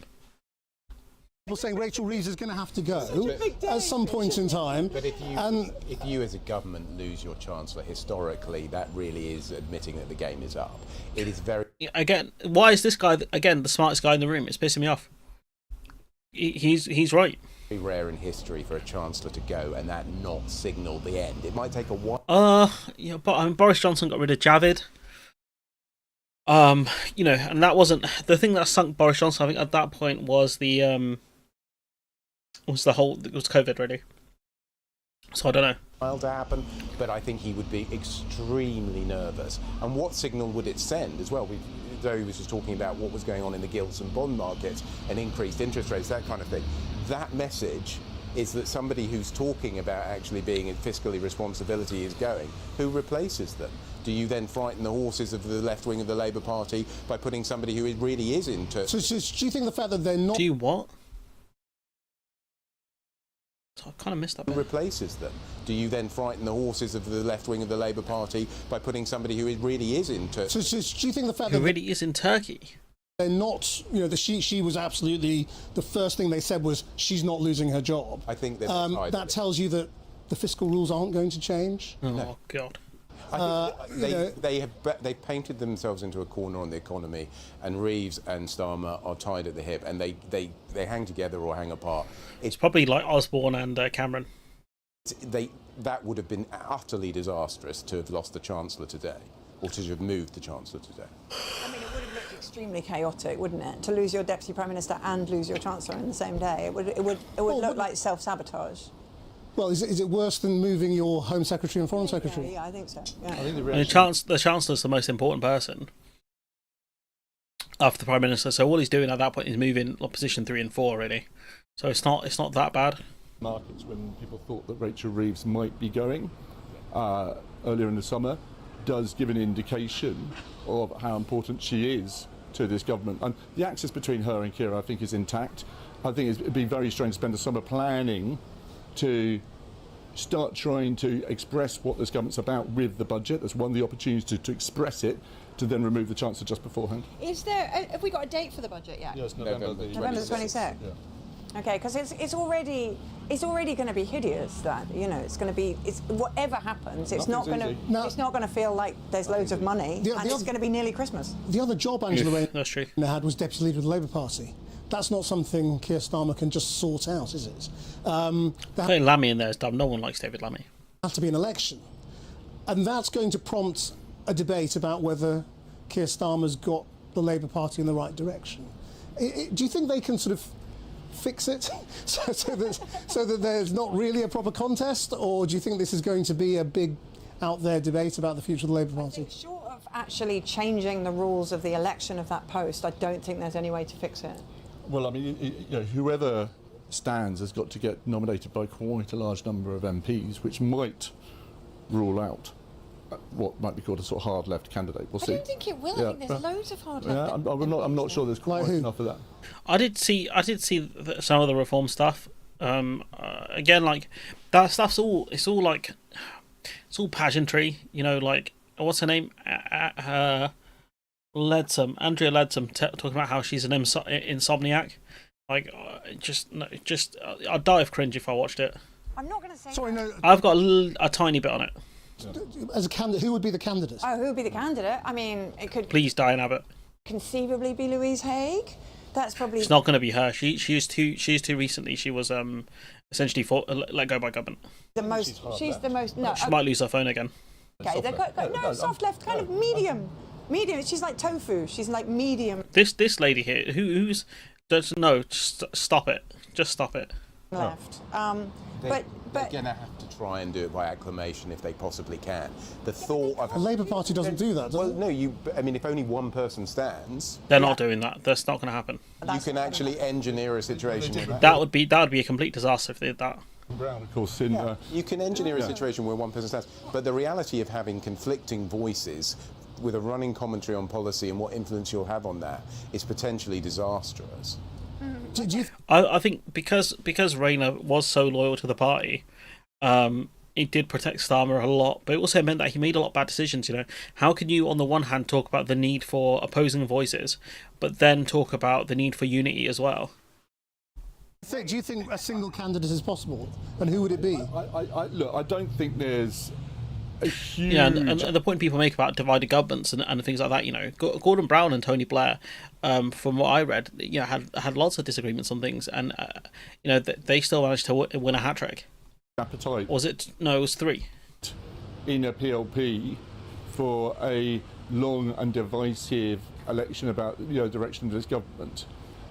People saying Rachel Reeves is going to have to go at some point in time. But if you as a government lose your Chancellor, historically, that really is admitting that the game is up. It is very... Again, why is this guy, again, the smartest guy in the room? It's pissing me off. He's right. Rare in history for a Chancellor to go and that not signal the end. It might take a while. But Boris Johnson got rid of Javid. And that wasn't the thing that sunk Boris Johnson. I think at that point was it was COVID really. So I don't know. To happen, but I think he would be extremely nervous. And what signal would it send as well? Zoe was just talking about what was going on in the gilts and bond markets and increased interest rates, that kind of thing. That message is that somebody who's talking about actually being in fiscally responsibility is going. Who replaces them? Do you then frighten the horses of the left wing of the Labour Party by putting somebody who really is into... So do you think the fact that they're not... Do you what? I kind of missed that bit. Who replaces them? Do you then frighten the horses of the left wing of the Labour Party by putting somebody who really is into... So do you think the fact who that... really is in Turkey? They're not, she was absolutely... The first thing they said was she's not losing her job. I think that tells you that the fiscal rules aren't going to change. Oh, God. They painted themselves into a corner on the economy, and Reeves and Starmer are tied at the hip, and they hang together or hang apart. It's probably like Osborne and Cameron. That would have been utterly disastrous to have lost the Chancellor today, or to have moved the Chancellor today. I mean, it would have looked extremely chaotic, wouldn't it? To lose your Deputy Prime Minister and lose your Chancellor in the same day. It would look like self-sabotage. Well, is it worse than moving your Home Secretary and Foreign Secretary? Yeah, I think so. Yeah. I think the Chancellor's the most important person after the Prime Minister, so all he's doing at that point is moving position 3 and 4, really. So it's not that bad. Markets, when people thought that Rachel Reeves might be going earlier in the summer, does give an indication of how important she is to this government. And the axis between her and Keir, I think, is intact. I think it'd be very strange to spend the summer planning to start trying to express what this government's about with the budget. That's one of the opportunities to express it, to then remove the Chancellor just beforehand. Have we got a date for the budget yet? Yes, November the 26th. Yeah. Okay, because it's already going to be hideous. That it's going to be. Whatever happens, it's not going to feel like there's loads of money, and it's going to be nearly Christmas. The other job Angela Rayner had was Deputy Leader of the Labour Party. That's not something Keir Starmer can just sort out, is it? Putting Lammy in there is dumb. No one likes David Lammy. Have to be an election, and that's going to prompt a debate about whether Keir Starmer's got the Labour Party in the right direction. Do you think they can sort of fix it so that there's not really a proper contest, or do you think this is going to be a big out there debate about the future of the Labour Party? Short of actually changing the rules of the election of that post, I don't think there's any way to fix it. Well, I mean, whoever stands has got to get nominated by quite a large number of MPs, which might rule out what might be called a sort of hard left candidate. We'll see. I don't think it will. I think there's loads of hard left. I'm not sure there's quite enough of that. I did see some of the reform stuff. Again, like that stuff's all like it's all pageantry. You know, like what's her name? Leadsom, Andrea Leadsom, talking about how she's an insomniac. Like, I'd die of cringe if I watched it. I'm not going to say. Sorry, no. I've got a tiny bit on it. As a candidate, who would be the candidate? Oh, who would be the candidate? I mean, it could Please, Diane Abbott. conceivably be Louise Haigh. That's probably. It's not going to be her. She is too recently. She was essentially let go by government. the most. She's the most. No. She might lose her phone again. Okay, soft left, kind of medium. Medium. She's like tofu. She's like medium This lady here, who's does no, just stop it. Just stop it. left. They're going to have to try and do it by acclamation if they possibly can. The thought of The Labour Party doesn't do that, does well, it? no, I mean, if only one person stands, They're not doing that. That's not going to happen. you can actually engineer a situation. Where That would be a complete disaster if they did that. Brown, of course, in you can engineer a situation where one person stands, but the reality of having conflicting voices with a running commentary on policy and what influence you'll have on that is potentially disastrous. I think because Rayner was so loyal to the party, it did protect Starmer a lot, but it also meant that he made a lot of bad decisions. You know, how can you on the one hand talk about the need for opposing voices, but then talk about the need for unity as well? Do you think a single candidate is possible, and who would it be? Look, I don't think there's a huge. Yeah, and the point people make about divided governments and things like that, you know, Gordon Brown and Tony Blair, from what I read, you know, had lots of disagreements on things, and you know, they still managed to win a hat trick. Appetite. Was it? No, it was 3. In a PLP for a long and divisive election about direction of this government.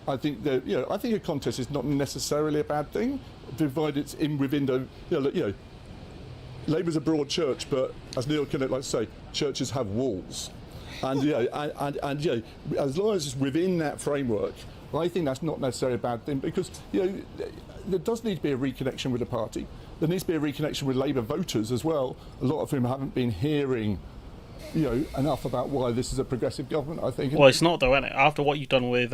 I think that I think a contest is not necessarily a bad thing, provided it's within the Labour's a broad church, but as Neil Kinnock likes to say, churches have walls, and as long as it's within that framework, I think that's not necessarily a bad thing, because there does need to be a reconnection with the party. There needs to be a reconnection with Labour voters as well, a lot of whom haven't been hearing enough about why this is a progressive government, I think. Well, it's not though, isn't it? After what you've done with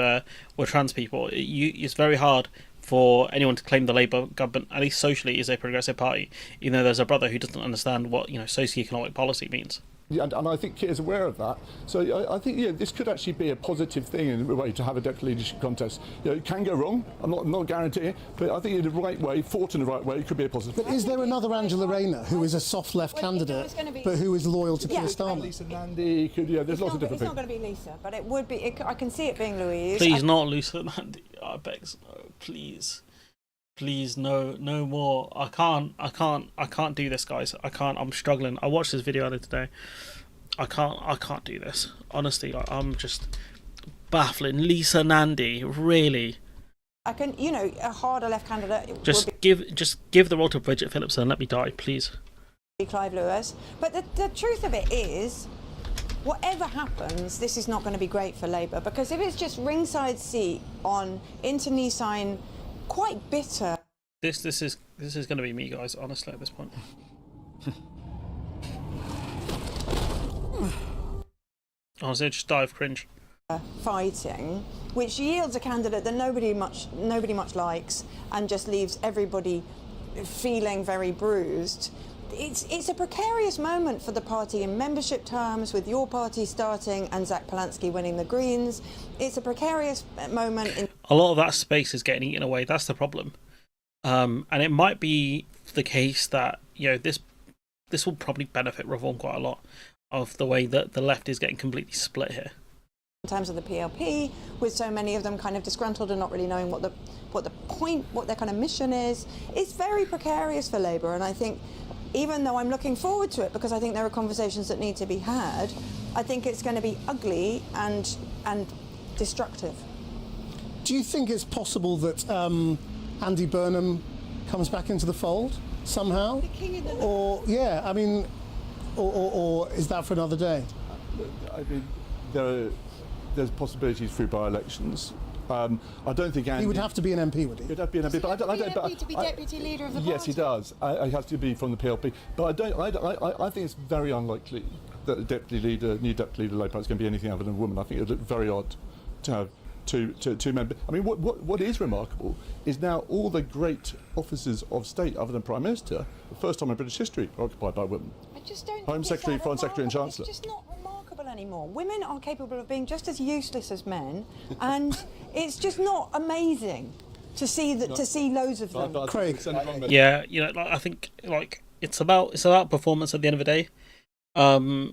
trans people, it's very hard for anyone to claim the Labour government, at least socially, is a progressive party, even though there's a brother who doesn't understand what socio-economic policy means. Yeah, and I think Kit is aware of that. So I think this could actually be a positive thing in a way to have a deputy leadership contest. It can go wrong. I'm not guaranteeing, but I think in the right way, fought in the right way, it could be a positive. But is there another Angela Rayner who is a soft left candidate, but who is loyal to Keir Starmer? Lisa Nandy, there's lots of different It's things. not going to be Lisa, but it would be. I can see it being Louise. Please, not Lisa Nandy. I beg, no, please. Please, no more. I can't do this, guys. I can't. I'm struggling. I watched this video earlier today. I can't do this. Honestly, I'm just baffling. Lisa Nandy, really? I can, a harder left candidate. Just give the role to Bridget Phillips and let me die, please. Be Clive Lewis. But the truth of it is, whatever happens, this is not going to be great for Labour, because if it's just ringside seat on internecine, quite bitter. This is going to be me, guys. Honestly, at this point. Honestly, just die of cringe. Fighting, which yields a candidate that nobody much likes, and just leaves everybody feeling very bruised. It's a precarious moment for the party in membership terms, with your party starting and Zach Polansky winning the Greens. It's a precarious moment. A lot of that space is getting eaten away. That's the problem, and it might be the case that this will probably benefit Reform quite a lot, of the way that the left is getting completely split here. In terms of the PLP, with so many of them kind of disgruntled and not really knowing what their kind of mission is, it's very precarious for Labour. And I think, even though I'm looking forward to it, because I think there are conversations that need to be had, I think it's going to be ugly and destructive. Do you think it's possible that Andy Burnham comes back into the fold somehow? The king in the or yeah, I mean, or is that for another day? I mean, there's possibilities through by-elections. I don't think Andy... He would have to be an MP, would he? He'd have to be an MP, but I don't... to be deputy leader of the party. Yes, he does. He has to be from the PLP. But I think it's very unlikely that the new deputy leader of Labour is going to be anything other than a woman. I think it would look very odd to have two men. I mean, what is remarkable is now all the great offices of state, other than Prime Minister, the first time in British history, are occupied by women. I just don't Home think Secretary, it's that Foreign Secretary and remarkable. Chancellor. It's just not remarkable anymore. Women are capable of being just as useless as men, and it's just not amazing to see loads of them. Craig. Yeah, I think it's about performance at the end of the day.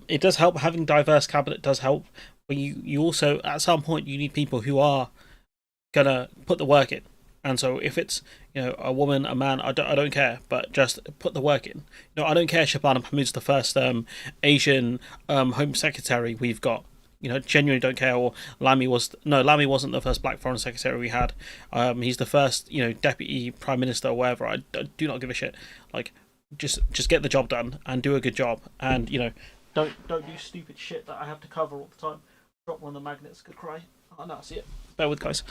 It does help, having diverse cabinet does help, but you also at some point you need people who are gonna put the work in. And so if it's a woman, a man, I don't care, but just put the work in. I don't care Shabana Mahmood's the first Asian Home Secretary we've got. Genuinely don't care. Or Lamy wasn't the first Black Foreign Secretary we had. He's the first Deputy Prime Minister or whatever. I do not give a shit. Just get the job done and do a good job. And don't do stupid shit that I have to cover all the time. Drop one of the magnets, could cry. Oh no, I see it. Bear with, guys.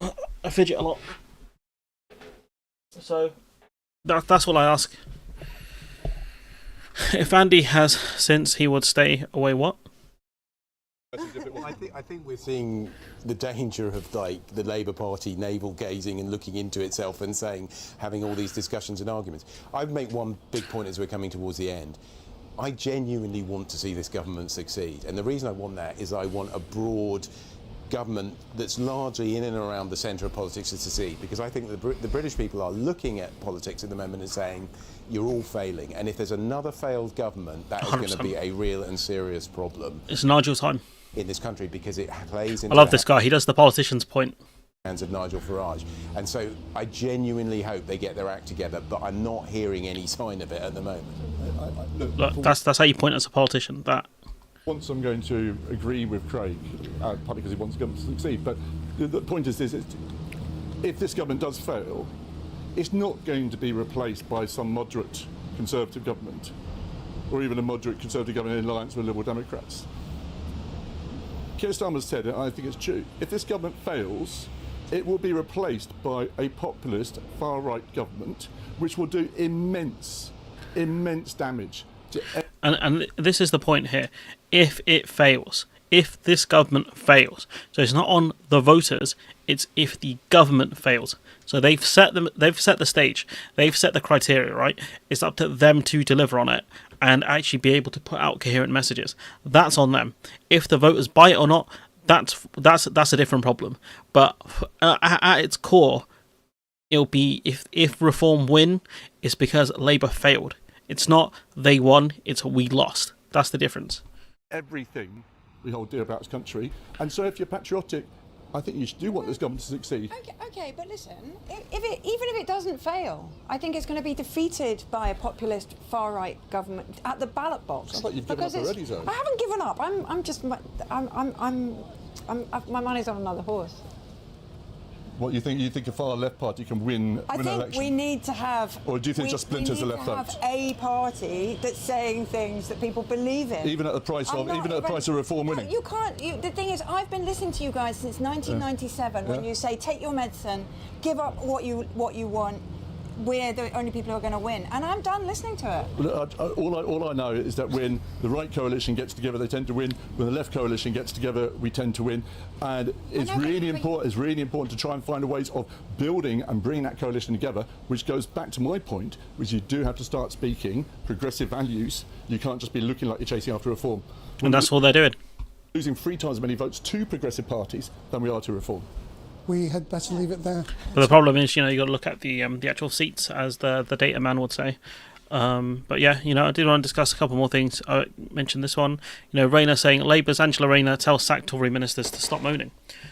I fidget a lot. So that's what I ask. If Andy has since he would stay away, what? I think we're seeing the danger of the Labour Party navel gazing and looking into itself and having all these discussions and arguments. I'd make one big point as we're coming towards the end. I genuinely want to see this government succeed, and the reason I want that is I want a broad government that's largely in and around the centre of politics to succeed, because I think the British people are looking at politics at the moment and saying you're all failing, and if there's another failed government, that is 100%. Going to be a real and serious problem. It's Nigel's time in this country, because it plays into I love this guy. He does the politician's point. Hands of Nigel Farage, and so I genuinely hope they get their act together, but I'm not hearing any sign of it at the moment. Look, that's how you point as a politician. That once I'm going to agree with Craig, partly because he wants the government to succeed, but the point is this: if this government does fail, it's not going to be replaced by some moderate Conservative government, or even a moderate Conservative government in alliance with Liberal Democrats. Keir Starmer said, and I think it's true, if this government fails, it will be replaced by a populist far-right government, which will do immense damage to... And this is the point here. If it fails, if this government fails, so it's not on the voters, it's if the government fails. So they've set the stage, they've set the criteria, right? It's up to them to deliver on it and actually be able to put out coherent messages. That's on them. If the voters buy it or not, that's a different problem. But at its core, it'll be if Reform win, it's because Labour failed. It's not they won, it's we lost. That's the difference. Everything we hold dear about this country, and so if you're patriotic, I think you do want this government to succeed. Okay, but listen, even if it doesn't fail, I think it's going to be defeated by a populist far-right government at the ballot box. I thought you've given up already, Zoe. I haven't given up. My money's on another horse. What you think a far left party can win an election? I think we need to have... Or do you think just splinters the left vote? We need to have a party that's saying things that people believe in. Even at the price of Reform winning? You can't... the thing is, I've been listening to you guys since 1997 when you say, take your medicine, give up what you want, we're the only people who are going to win. And I'm done listening to it. All I know is that when the right coalition gets together, they tend to win. When the left coalition gets together, we tend to win. And it's really important to try and find ways of building and bringing that coalition together, which goes back to my point, which you do have to start speaking progressive values. You can't just be looking like you're chasing after reform. And that's all they're doing. Losing 3 times as many votes to progressive parties than we are to reform. We had better leave it there. But the problem is, you got to look at the actual seats, as the data man would say. But yeah, I did want to discuss a couple more things. I mentioned this one. Rayner saying Labour's Angela Rayner tells sacked Tory ministers to stop moaning.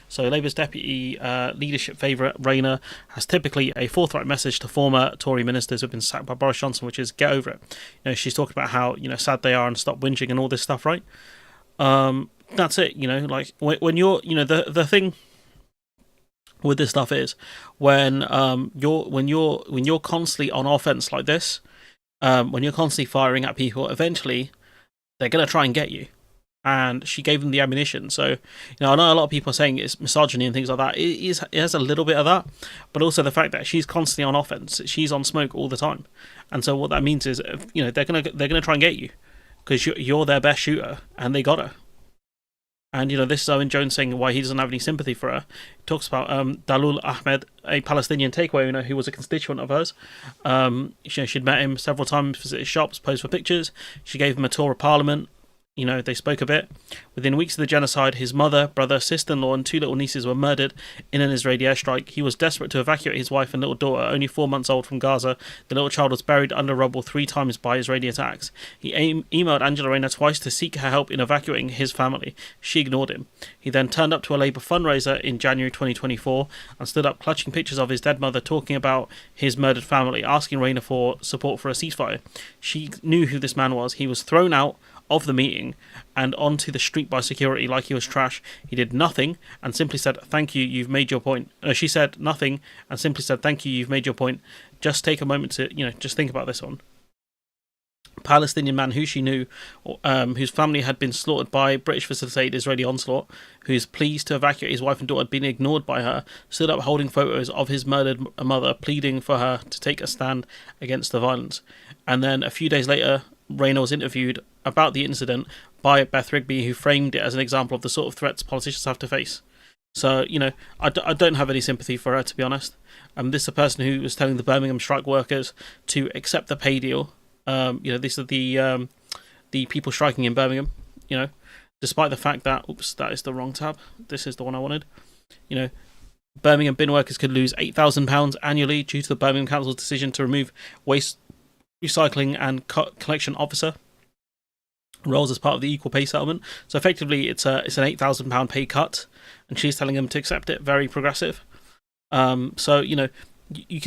So Labour's deputy leadership favourite Rayner has typically a forthright message to former Tory ministers who've been sacked by Boris Johnson, which is get over it. She's talking about how sad they are and stop whinging and all this stuff, right? That's it. Like when you're the thing. with this stuff is when you're constantly on offense like this, when you're constantly firing at people, eventually they're gonna try and get you. And she gave them the ammunition. So, I know a lot of people are saying it's misogyny and things like that. It has a little bit of that, but also the fact that she's constantly on offense. She's on smoke all the time, and so what that means is, they're gonna try and get you because you're their best shooter, and they got her. And this is Owen Jones saying why he doesn't have any sympathy for her. He talks about Dalul Ahmed, a Palestinian takeaway who was a constituent of hers. She'd met him several times, visited shops, posed for pictures. She gave him a tour of Parliament. They spoke a bit. Within weeks of the genocide, his mother, brother, sister-in-law and 2 little nieces were murdered in an Israeli airstrike. He was desperate to evacuate his wife and little daughter, only 4 months old, from Gaza. The little child was buried under rubble 3 times by Israeli attacks. He emailed Angela Rayner twice to seek her help in evacuating his family. She ignored him. He then turned up to a Labour fundraiser in January 2024 and stood up clutching pictures of his dead mother, talking about his murdered family, asking Rayner for support for a ceasefire. She knew who this man was. He was thrown out of the meeting and onto the street by security like he was trash. He did nothing and simply said, "Thank you, you've made your point." She said nothing and simply said, "Thank you, you've made your point." Just take a moment to, just think about this one. Palestinian man who she knew, whose family had been slaughtered by British facilitated Israeli onslaught, whose pleas to evacuate his wife and daughter had been ignored by her, stood up holding photos of his murdered mother, pleading for her to take a stand against the violence. And then a few days later, Rayner was interviewed about the incident by Beth Rigby, who framed it as an example of the sort of threats politicians have to face. So, I don't have any sympathy for her, to be honest. This is a person who was telling the Birmingham strike workers to accept the pay deal. These are the people striking in Birmingham, despite the fact that, oops, that is the wrong tab. This is the one I wanted. Birmingham bin workers could lose £8,000 annually due to the Birmingham Council's decision to remove waste recycling and collection officer roles as part of the equal pay settlement. So effectively, it's an £8,000 pay cut, and she's telling them to accept it. Very progressive. So you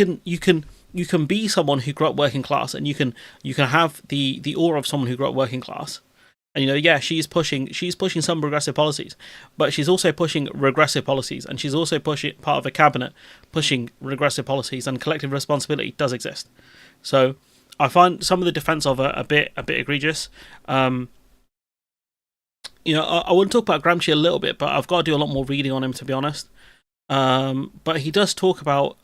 can be someone who grew up working class, and you can have the aura of someone who grew up working class. And she's pushing some progressive policies, but she's also pushing regressive policies, and she's also pushing part of a cabinet pushing regressive policies, and collective responsibility does exist. So I find some of the defence of her a bit egregious. I want to talk about Gramsci a little bit, but I've got to do a lot more reading on him, to be honest. But he does talk about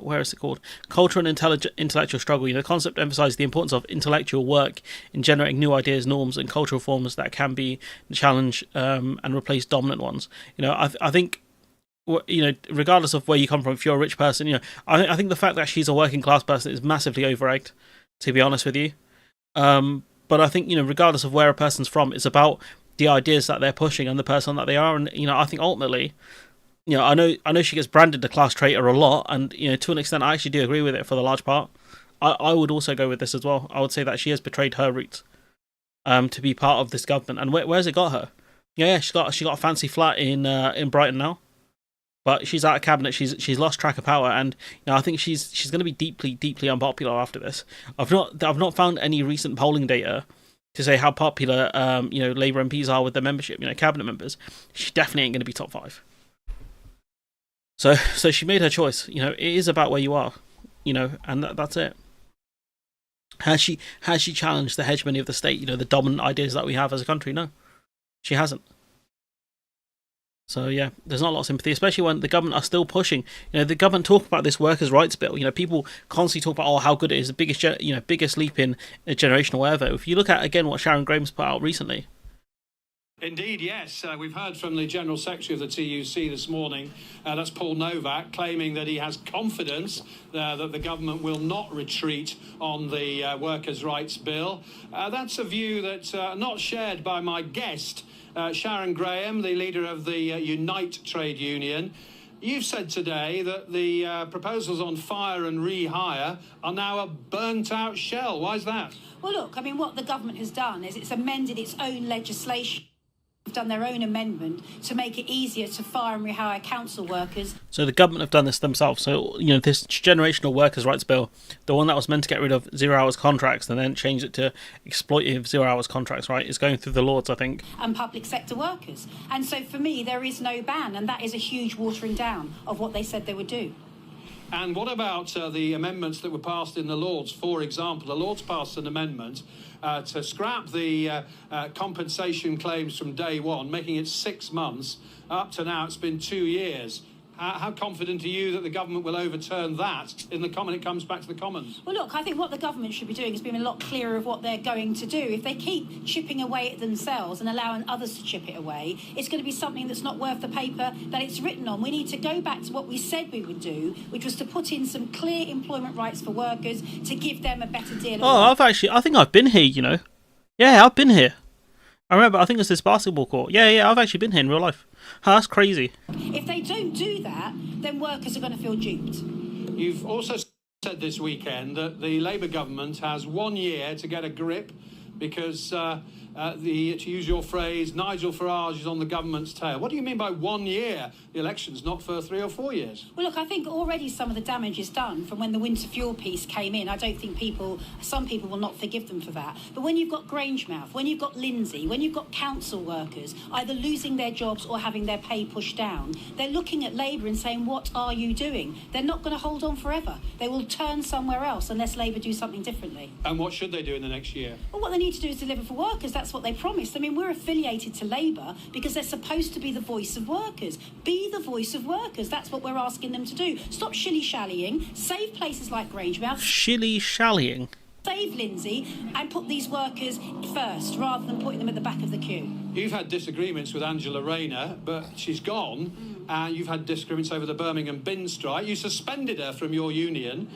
where is it called? Culture and intellectual struggle. The concept emphasizes the importance of intellectual work in generating new ideas, norms, and cultural forms that can be challenged and replace dominant ones. I think, regardless of where you come from, if you're a rich person, I think the fact that she's a working class person is massively overegged, to be honest with you. But I think, regardless of where a person's from, it's about the ideas that they're pushing and the person that they are. And, I think ultimately, I know she gets branded the class traitor a lot, and, to an extent, I actually do agree with it for the large part. I would also go with this as well. I would say that she has betrayed her roots to be part of this government. And where's it got her? Yeah, she got a fancy flat in Brighton now. But she's out of cabinet. She's lost track of power, and I think she's going to be deeply unpopular after this. I've not found any recent polling data to say how popular Labour MPs are with their membership. Cabinet members. She definitely ain't going to be top 5. So she made her choice. It is about where you are. And that's it. Has she challenged the hegemony of the state? The dominant ideas that we have as a country? No, she hasn't. So yeah, there's not a lot of sympathy, especially when the government are still pushing. The government talk about this workers' rights bill. People constantly talk about how good it is, the biggest leap in a generation or whatever. If you look at again what Sharon Graham's put out recently. Indeed, yes. We've heard from the General Secretary of the TUC this morning, that's Paul Novak, claiming that he has confidence that the government will not retreat on the workers' rights bill. That's a view that's not shared by my guest, Sharon Graham, the leader of the Unite trade union. You've said today that the proposals on fire and rehire are now a burnt-out shell. Why is that? Well, look, what the government has done is it's amended its own legislation. done their own amendment to make it easier to fire and rehire council workers. So the government have done this themselves. So, this generational workers' rights bill, the one that was meant to get rid of 0 hours contracts and then change it to exploitative 0 hours contracts, right, is going through the Lords, I think. And public sector workers. And so for me, there is no ban, and that is a huge watering down of what they said they would do. And what about the amendments that were passed in the Lords? For example, the Lords passed an amendment to scrap the compensation claims from day one, making it 6 months. Up to now, it's been 2 years. How confident are you that the government will overturn that when it comes back to the Commons? Well, look, I think what the government should be doing is being a lot clearer of what they're going to do. If they keep chipping away at themselves and allowing others to chip it away, it's going to be something that's not worth the paper that it's written on. We need to go back to what we said we would do, which was to put in some clear employment rights for workers to give them a better deal. I think I've been here, Yeah, I've been here. I think it's this basketball court. Yeah, I've actually been here in real life. That's crazy. If they don't do that, then workers are going to feel duped. You've also said this weekend that the Labour government has 1 year to get a grip because, to use your phrase, Nigel Farage is on the government's tail. What do you mean by 1 year? The election's not for 3 or 4 years. Well, look, I think already some of the damage is done from when the winter fuel piece came in. I don't think some people will not forgive them for that. But when you've got Grangemouth, when you've got Lindsay, when you've got council workers either losing their jobs or having their pay pushed down, they're looking at Labour and saying, what are you doing? They're not going to hold on forever. They will turn somewhere else unless Labour do something differently. And what should they do in the next year? Well, what they need to do is deliver for workers. That's what they promised. I mean, we're affiliated to Labour because they're supposed to be the voice of workers. Be the voice of workers. That's what we're asking them to do. Stop shilly-shallying. Save places like Grangemouth. Shilly-shallying? Save Lindsay and put these workers first rather than putting them at the back of the queue. You've had disagreements with Angela Rayner, but she's gone. And you've had disagreements over the Birmingham bin strike. You suspended her from your union.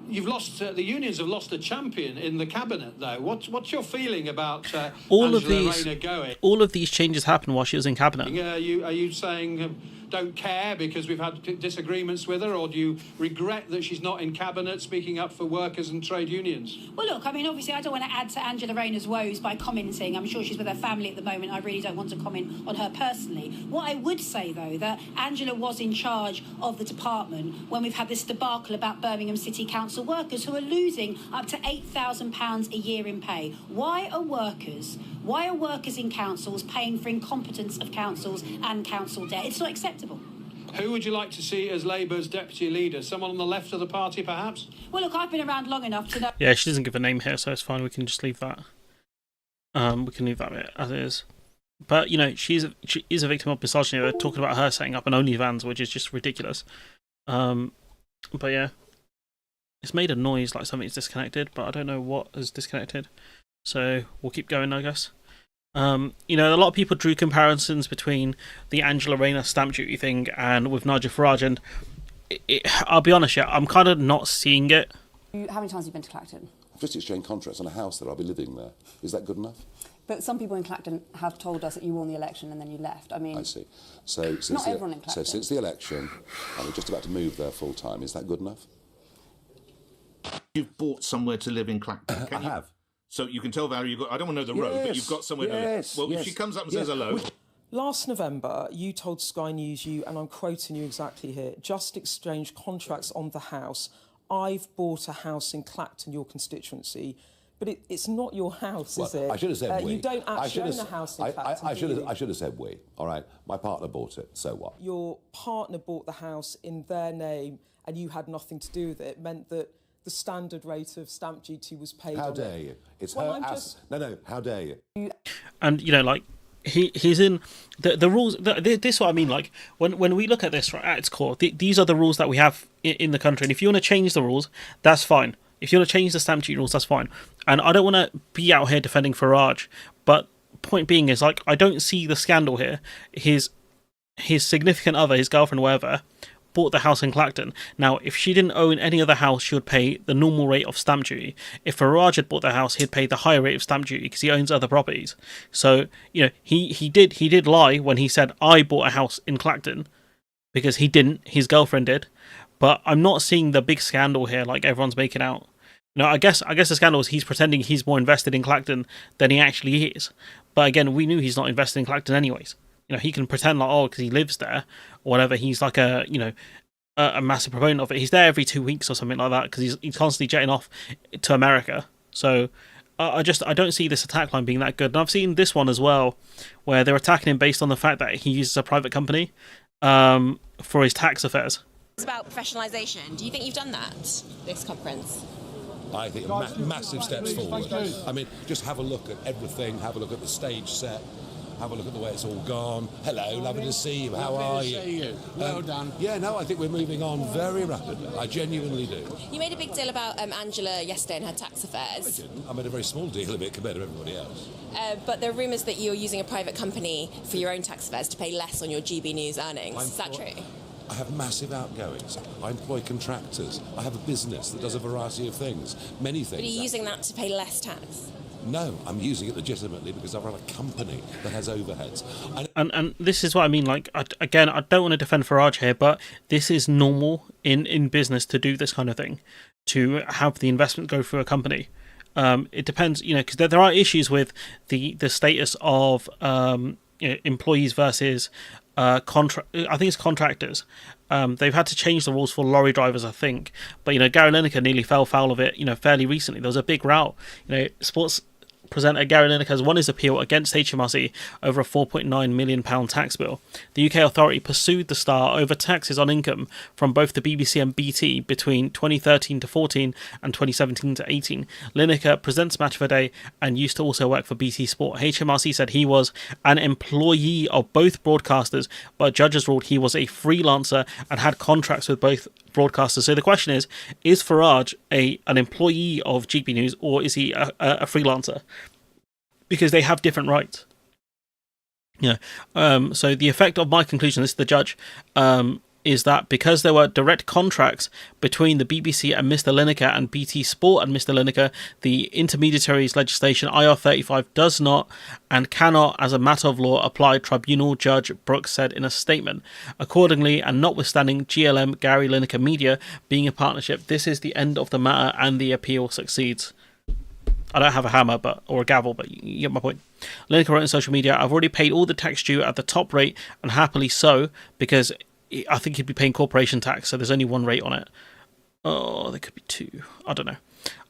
You've lost. The unions have lost a champion in the cabinet, though. What's your feeling about Angela Rayner going? All of these changes happened while she was in cabinet. Are you saying don't care because we've had disagreements with her, or do you regret that she's not in cabinet speaking up for workers and trade unions? Well, look, I mean, obviously I don't want to add to Angela Rayner's woes by commenting. I'm sure she's with her family at the moment. I really don't want to comment on her personally. What I would say, though, that Angela was in charge of the department when we've had this debacle about Birmingham City Council workers who are losing up to £8,000 a year in pay. Why are workers in councils paying for incompetence of councils and council debt? It's not acceptable. Who would you like to see as Labour's deputy leader? Someone on the left of the party, perhaps? Well, look, I've been around long enough to know... Yeah, she doesn't give a name here, so it's fine. We can just leave that. We can leave that bit as it is. But, she is a victim of misogyny. They're talking about her setting up an OnlyFans, which is just ridiculous. But, yeah. It's made a noise like something's disconnected, but I don't know what is disconnected. So we'll keep going, I guess. A lot of people drew comparisons between the Angela Rayner stamp duty thing and with Nigel Farage, and I'll be honest, I'm kind of not seeing it. How many times have you been to Clacton? I've just exchanged contracts on a house there. I'll be living there. Is that good enough? But some people in Clacton have told us that you won the election and then you left. I mean, I see. So not everyone in Clacton. So since the election, and we're just about to move there full time. Is that good enough? You've bought somewhere to live in Clacton. I have. So you can tell Valerie, I don't want to know the road, but you've got somewhere to live. Well, if she comes up and says hello... Last November, you told Sky News, and I'm quoting you exactly here, just exchanged contracts on the house. I've bought a house in Clacton, your constituency, but it's not your house, is it? I should have said we. You don't actually own a house in Clacton, I should have said we, all right? My partner bought it, so what? Your partner bought the house in their name, and you had nothing to do with it. It meant that the standard rate of stamp duty was paid. How dare you? It's her house. No, how dare you? And, he's in the rules. This is what I mean. Like, when we look at this right, at its core, these are the rules that we have in the country. And if you want to change the rules, that's fine. If you want to change the stamp duty rules, that's fine. And I don't want to be out here defending Farage. But point being is, I don't see the scandal here. His significant other, his girlfriend, whatever, bought the house in Clacton. Now, if she didn't own any other house, she would pay the normal rate of stamp duty. If Farage had bought the house, he'd pay the higher rate of stamp duty because he owns other properties. So, he did lie when he said, I bought a house in Clacton, because he didn't, his girlfriend did. But I'm not seeing the big scandal here like everyone's making out. No, I guess the scandal is he's pretending he's more invested in Clacton than he actually is. But again, we knew he's not invested in Clacton anyways. He can pretend like, oh, because he lives there or whatever. He's like a massive proponent of it. He's there every 2 weeks or something like that because he's constantly jetting off to America. So I don't see this attack line being that good. And I've seen this one as well, where they're attacking him based on the fact that he uses a private company for his tax affairs. It's about professionalisation. Do you think you've done that, this conference? I think massive steps forward. I mean, just have a look at everything, have a look at the stage set, have a look at the way it's all gone. Hello, lovely to see you. How are you? Lovely to see you. Well done. Yeah, no, I think we're moving on very rapidly. I genuinely do. You made a big deal about Angela yesterday and her tax affairs. I didn't. I made a very small deal of it compared to everybody else. But there are rumours that you're using a private company for your own tax affairs to pay less on your GB News earnings. Is that true? I have massive outgoings. I employ contractors. I have a business that does a variety of things, many things. But are you using that to pay less tax? No, I'm using it legitimately because I run a company that has overheads. And this is what I mean. Like, I don't want to defend Farage here, but this is normal in business to do this kind of thing, to have the investment go through a company. It depends, because there are issues with the status of employees versus I think it's contractors. They've had to change the rules for lorry drivers, I think. But Gary Lineker nearly fell foul of it. Fairly recently. There was a big row. Sports presenter Gary Lineker has won his appeal against HMRC over a £4.9 million tax bill. The UK authority pursued the Star over taxes on income from both the BBC and BT between 2013 to 14 and 2017 to 18. Lineker presents Match of the Day and used to also work for BT Sport. HMRC said he was an employee of both broadcasters, but judges ruled he was a freelancer and had contracts with both broadcasters. So the question is Farage an employee of GB News, or is he a freelancer? Because they have different rights. So the effect of my conclusion, this is the judge, is that because there were direct contracts between the BBC and Mr. Lineker and BT Sport and Mr. Lineker, the intermediaries legislation IR35 does not and cannot, as a matter of law, apply, Tribunal Judge Brooks said in a statement. Accordingly, and notwithstanding GLM Gary Lineker Media being a partnership, this is the end of the matter and the appeal succeeds. I don't have a hammer or a gavel, but you get my point. Lineker wrote on social media, I've already paid all the tax due at the top rate, and happily so, because I think he'd be paying corporation tax, so there's only one rate on it. Oh, there could be two. I don't know.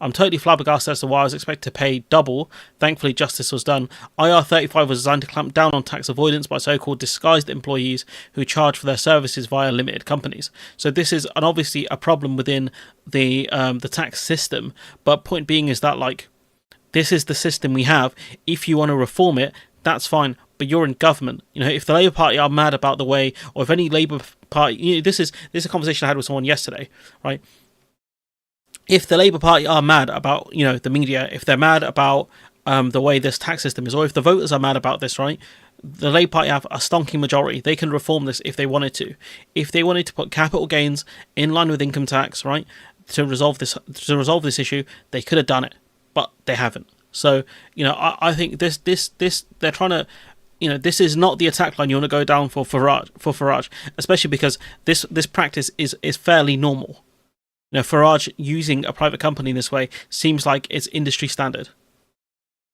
I'm totally flabbergasted as to why I was expected to pay double. Thankfully, justice was done. IR35 was designed to clamp down on tax avoidance by so-called disguised employees who charge for their services via limited companies. So this is obviously a problem within the tax system. But point being is that, like, this is the system we have. If you want to reform it, that's fine. But you're in government. If the Labour Party are mad about the way, or if any Labour Party, this is a conversation I had with someone yesterday, right? If the Labour Party are mad about, the media, if they're mad about the way this tax system is, or if the voters are mad about this, right? The Labour Party have a stonking majority. They can reform this if they wanted to. If they wanted to put capital gains in line with income tax, right, to resolve this issue, they could have done it, but they haven't. So, I think this they're trying to. This is not the attack line you want to go down for Farage, especially because this practice is fairly normal. Farage using a private company in this way seems like it's industry standard.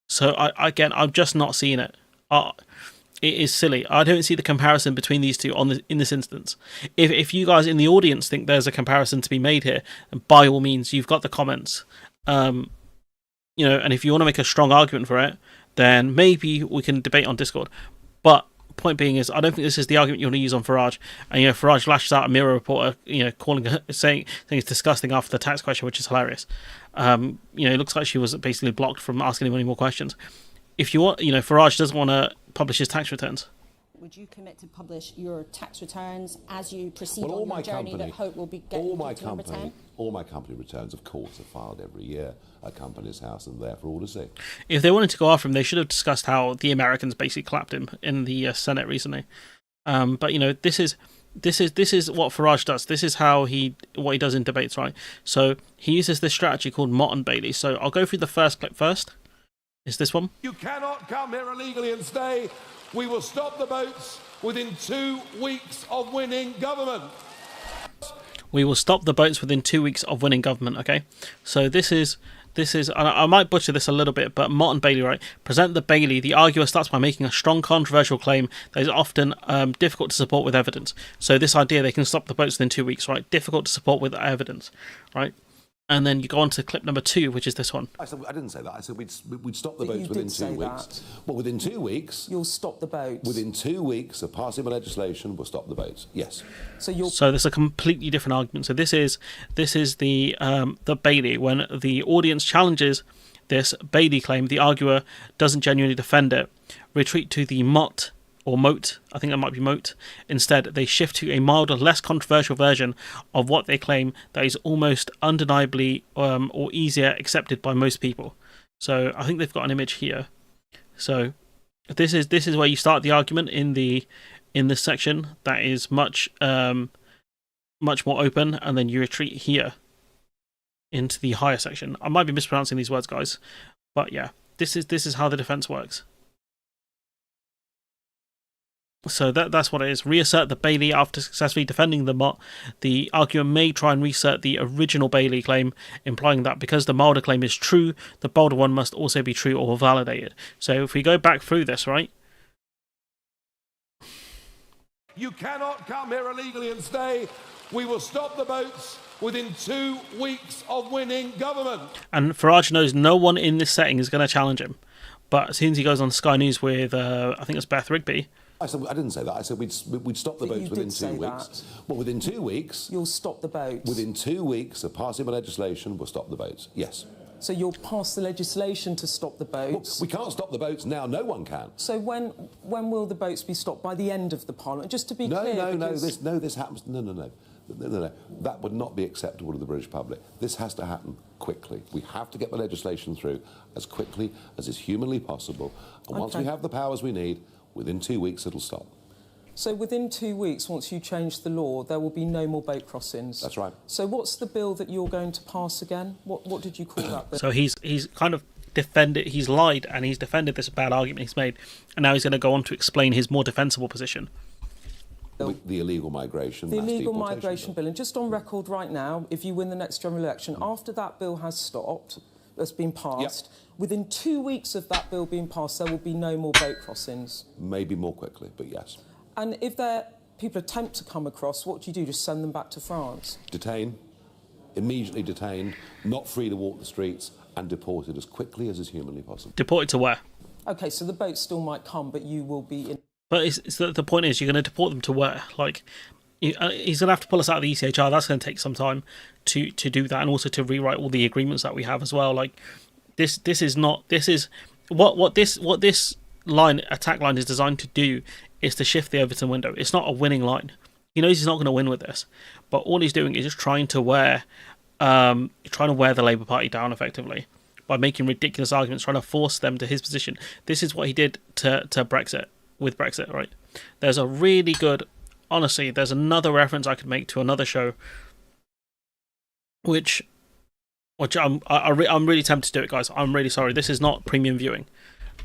So I'm just not seeing it. It is silly. I don't see the comparison between these two in this instance. If you guys in the audience think there's a comparison to be made here, by all means, you've got the comments. And if you want to make a strong argument for it, then maybe we can debate on Discord. But point being is, I don't think this is the argument you want to use on Farage. And Farage lashes out a Mirror reporter, saying it's disgusting after the tax question, which is hilarious. It looks like she was basically blocked from asking him any more questions. If you want, Farage doesn't want to publish his tax returns. Would you commit to publish your tax returns as you proceed on your journey that Hope will be getting to number 10? All my company returns, of course, are filed every year at Companies House and there for all to see. If they wanted to go after him, they should have discussed how the Americans basically clapped him in the Senate recently. But this is what Farage does. This is what he does in debates, right? So he uses this strategy called Mott and Bailey. So I'll go through the first clip first. Is this one? You cannot come here illegally and stay. We will stop the boats within 2 weeks of winning government. We will stop the boats within 2 weeks of winning government. Okay, so this is. I might butcher this a little bit, but Mott and Bailey, right? Present the Bailey. The arguer starts by making a strong, controversial claim that is often difficult to support with evidence. So this idea they can stop the boats within 2 weeks, right? Difficult to support with evidence, right? And then you go on to clip number 2, which is this one. I didn't say that. I said we'd stop the boats within 2 weeks. Well, within 2 weeks... You'll stop the boats. Within 2 weeks of passing the legislation, we'll stop the boats. Yes. So there's a completely different argument. So this is the Bailey. When the audience challenges this Bailey claim, the arguer doesn't genuinely defend it. Retreat to the Mott or Moat, I think that might be Moat. Instead, they shift to a milder, less controversial version of what they claim that is almost undeniably or easier accepted by most people. So I think they've got an image here. So this is where you start the argument in this section that is much more open, and then you retreat here into the higher section. I might be mispronouncing these words, guys, but yeah, this is how the defense works. So that's what it is. Reassert the Bailey after successfully defending the Mott. The arguer may try and reassert the original Bailey claim, implying that because the milder claim is true, the bolder one must also be true or validated. So if we go back through this, right? You cannot come here illegally and stay. We will stop the boats within 2 weeks of winning government. And Farage knows no one in this setting is going to challenge him. But as soon as he goes on Sky News with, I think it's Beth Rigby. I didn't say that. I said we'd stop the boats within 2 weeks. Well, within 2 weeks... You'll stop the boats. Within 2 weeks of passing the legislation, we'll stop the boats. Yes. So you'll pass the legislation to stop the boats? Well, we can't stop the boats now. No one can. So when will the boats be stopped? By the end of the Parliament? Just to be clear. This happens... No. That would not be acceptable to the British public. This has to happen quickly. We have to get the legislation through as quickly as is humanly possible. And once we have the powers we need, within 2 weeks it'll stop. So within 2 weeks, once you change the law, there will be no more boat crossings? That's right. So what's the bill that you're going to pass again? What did you call that bill? So he's kind of he's lied and he's defended this bad argument he's made, and now he's going to go on to explain his more defensible position. The illegal migration. The illegal migration bill. And just on record right now, if you win the next general election, after that bill has stopped, that's been passed, within 2 weeks of that bill being passed, there will be no more boat crossings. Maybe more quickly, but yes. And if people attempt to come across, what do? Just send them back to France? Detain, immediately detained, not free to walk the streets, and deported as quickly as is humanly possible. Deported to where? OK, so the boat still might come, but you will be in... But the point is, you're going to deport them to where? Like, he's going to have to pull us out of the ECHR. That's going to take some time to do that, and also to rewrite all the agreements that we have as well. Like, this is what this attack line is designed to do is to shift the Overton window. It's not a winning line. He knows he's not going to win with this, but all he's doing is just trying to wear the Labour Party down effectively by making ridiculous arguments, trying to force them to his position. This is what he did to Brexit. With Brexit, right? There's a really good... Honestly, there's another reference I could make to another show, which I'm really tempted to do it, guys. I'm really sorry. This is not premium viewing,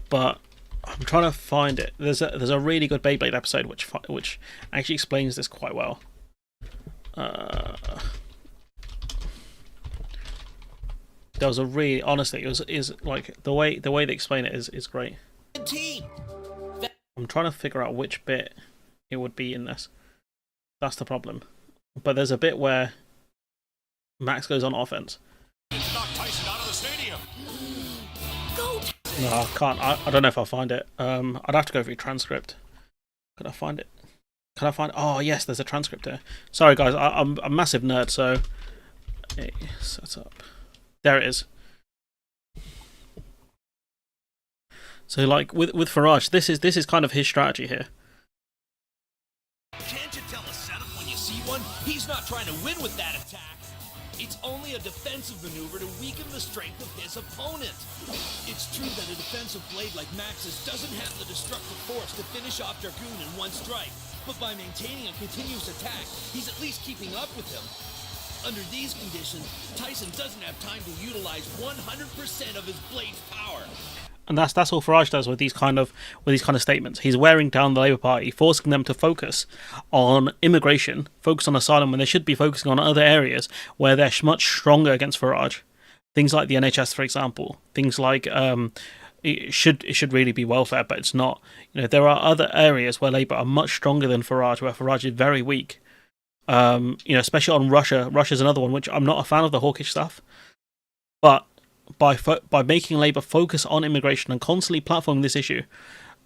but I'm trying to find it. There's a really good Beyblade episode which actually explains this quite well. There was a really... Honestly, is like the way they explain it is great. I'm trying to figure out which bit it would be in this. That's the problem. But there's a bit where Max goes on offense. Knock Tyson out of the stadium. No, I can't. I don't know if I'll find it. I'd have to go through transcript. Could I find it? Can I find... Oh, yes, there's a transcript here. Sorry, guys. I'm a massive nerd, so... Set up. There it is. So, like, with Farage, this is kind of his strategy here. Can't you tell a setup when you see one? He's not trying to win with that attack. It's only a defensive maneuver to weaken the strength of his opponent. It's true that a defensive blade like Max's doesn't have the destructive force to finish off Dragoon in one strike, but by maintaining a continuous attack, he's at least keeping up with him. Under these conditions, Tyson doesn't have time to utilize 100% of his blade's power. And that's all Farage does with these kind of statements. He's wearing down the Labour Party, forcing them to focus on immigration, focus on asylum, when they should be focusing on other areas where they're much stronger against Farage. Things like the NHS, for example. Things like it should really be welfare, but it's not. There are other areas where Labour are much stronger than Farage, where Farage is very weak. Especially on Russia. Russia's another one, which I'm not a fan of the hawkish stuff, but by making Labour focus on immigration and constantly platforming this issue,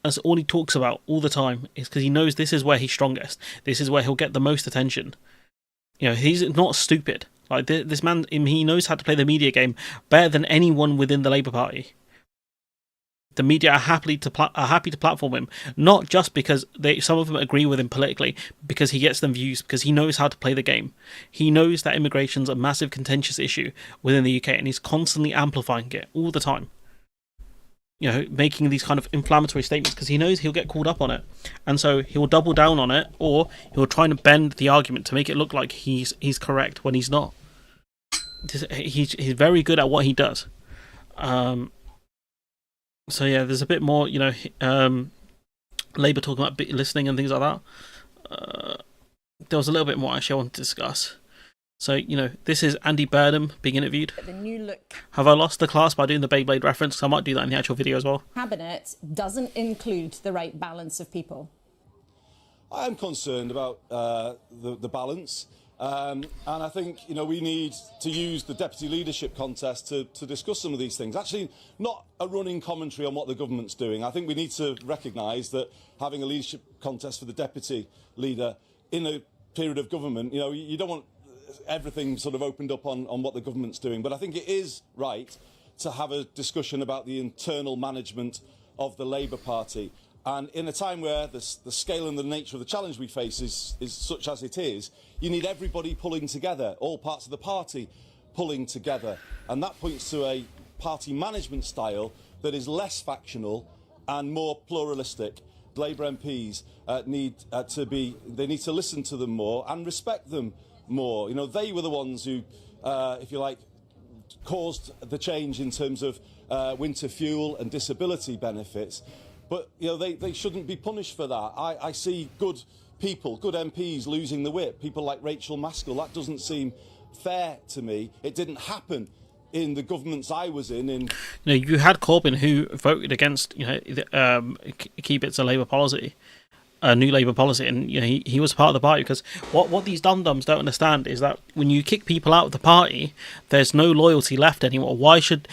that's all he talks about all the time, is because he knows this is where he's strongest. This is where he'll get the most attention. He's not stupid. Like this man, he knows how to play the media game better than anyone within the Labour Party. The media are happy to platform him, not just because some of them agree with him politically, because he gets them views, because he knows how to play the game. He knows that immigration's a massive contentious issue within the UK, and he's constantly amplifying it all the time. Making these kind of inflammatory statements because he knows he'll get called up on it, and so he'll double down on it, or he'll try to bend the argument to make it look like he's correct when he's not. He's very good at what he does. So yeah, there's a bit more, Labour talking about listening and things like that. There was a little bit more actually I wanted to discuss. So, this is Andy Burnham being interviewed. The new look. Have I lost the class by doing the Beyblade reference? 'Cause I might do that in the actual video as well. Cabinet doesn't include the right balance of people. I am concerned about the balance. And I think, we need to use the deputy leadership contest to discuss some of these things. Actually, not a running commentary on what the government's doing. I think we need to recognise that having a leadership contest for the deputy leader in a period of government, you don't want everything sort of opened up on what the government's doing. But I think it is right to have a discussion about the internal management of the Labour Party. And in a time where the scale and the nature of the challenge we face is such as it is, you need everybody pulling together, all parts of the party pulling together. And that points to a party management style that is less factional and more pluralistic. Labour MPs need to listen to them more and respect them more. They were the ones who, if you like, caused the change in terms of winter fuel and disability benefits. But, they shouldn't be punished for that. I see good people, good MPs losing the whip, people like Rachel Maskell. That doesn't seem fair to me. It didn't happen in the governments I was in. You had Corbyn who voted against, keep it's a Labour policy. A new Labour policy, and he was part of the party, because what these dum-dums don't understand is that when you kick people out of the party, there's no loyalty left anymore. Why should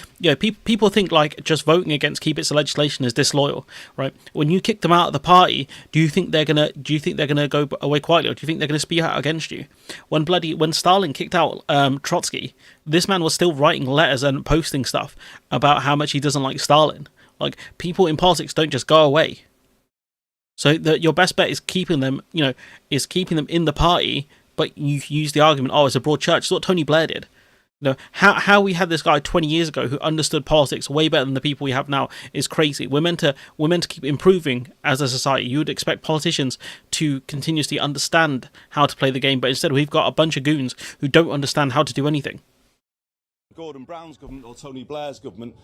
people think like just voting against keep its legislation is disloyal, right? When you kick them out of the party, do you think they're gonna go away quietly, or do you think they're gonna speak out against you? When Stalin kicked out Trotsky, this man was still writing letters and posting stuff about how much he doesn't like Stalin. Like, people in politics don't just go away. So your best bet is keeping them, in the party, but you use the argument, it's a broad church. It's what Tony Blair did. How we had this guy 20 years ago who understood politics way better than the people we have now is crazy. We're meant to keep improving as a society. You would expect politicians to continuously understand how to play the game, but instead we've got a bunch of goons who don't understand how to do anything. Gordon Brown's government or Tony Blair's government,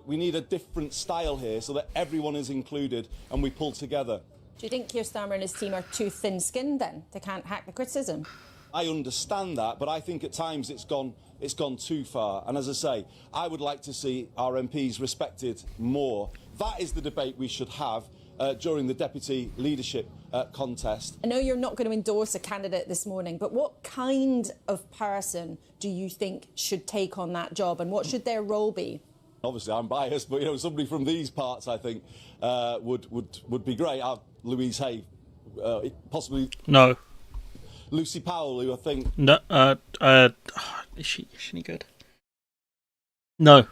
we need a different style here so that everyone is included and we pull together. Do you think Keir Starmer and his team are too thin-skinned then? They can't hack the criticism? I understand that, but I think at times it's gone too far. And as I say, I would like to see our MPs respected more. That is the debate we should have during the deputy leadership contest. I know you're not going to endorse a candidate this morning, but what kind of person do you think should take on that job, and what should their role be? Obviously, I'm biased, but somebody from these parts, I think, would be great. Louise Hay, possibly. No. Lucy Powell, who I think. No. Is she any good? No.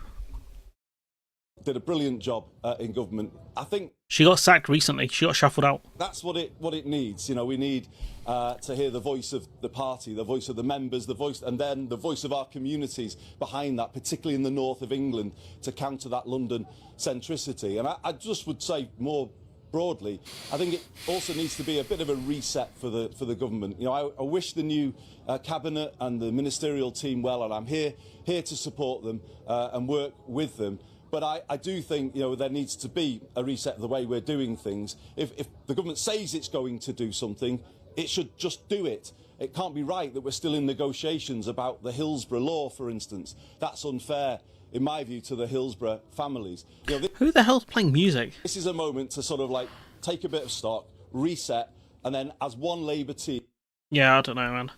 Did a brilliant job in government. I think she got sacked recently. She got shuffled out. That's what it needs. We need to hear the voice of the party, the voice of the members, and then the voice of our communities behind that, particularly in the north of England, to counter that London centricity. And I just would say more broadly, I think it also needs to be a bit of a reset for the government. You know, I wish the new cabinet and the ministerial team well, and I'm here to support them and work with them. But I do think, you know, there needs to be a reset of the way we're doing things. If the government says it's going to do something, it should just do it. It can't be right that we're still in negotiations about the Hillsborough law, for instance. That's unfair, in my view, to the Hillsborough families. You know, Who the hell's playing music? This is a moment to sort of like take a bit of stock, reset, and then as one Labour team. Yeah, I don't know, man.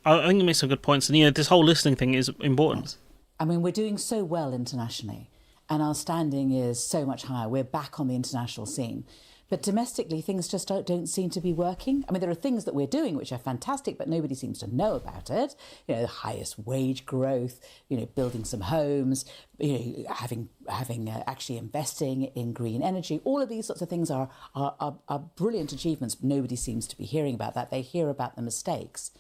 I think you make some good points, and you know, this whole listening thing is important. I mean, we're doing so well internationally, and our standing is so much higher. We're back on the international scene. But domestically, things just don't seem to be working. I mean, there are things that we're doing which are fantastic, but nobody seems to know about it. You know, the highest wage growth, you know, building some homes, you know, having actually investing in green energy. All of these sorts of things are brilliant achievements, but nobody seems to be hearing about that. They hear about the mistakes.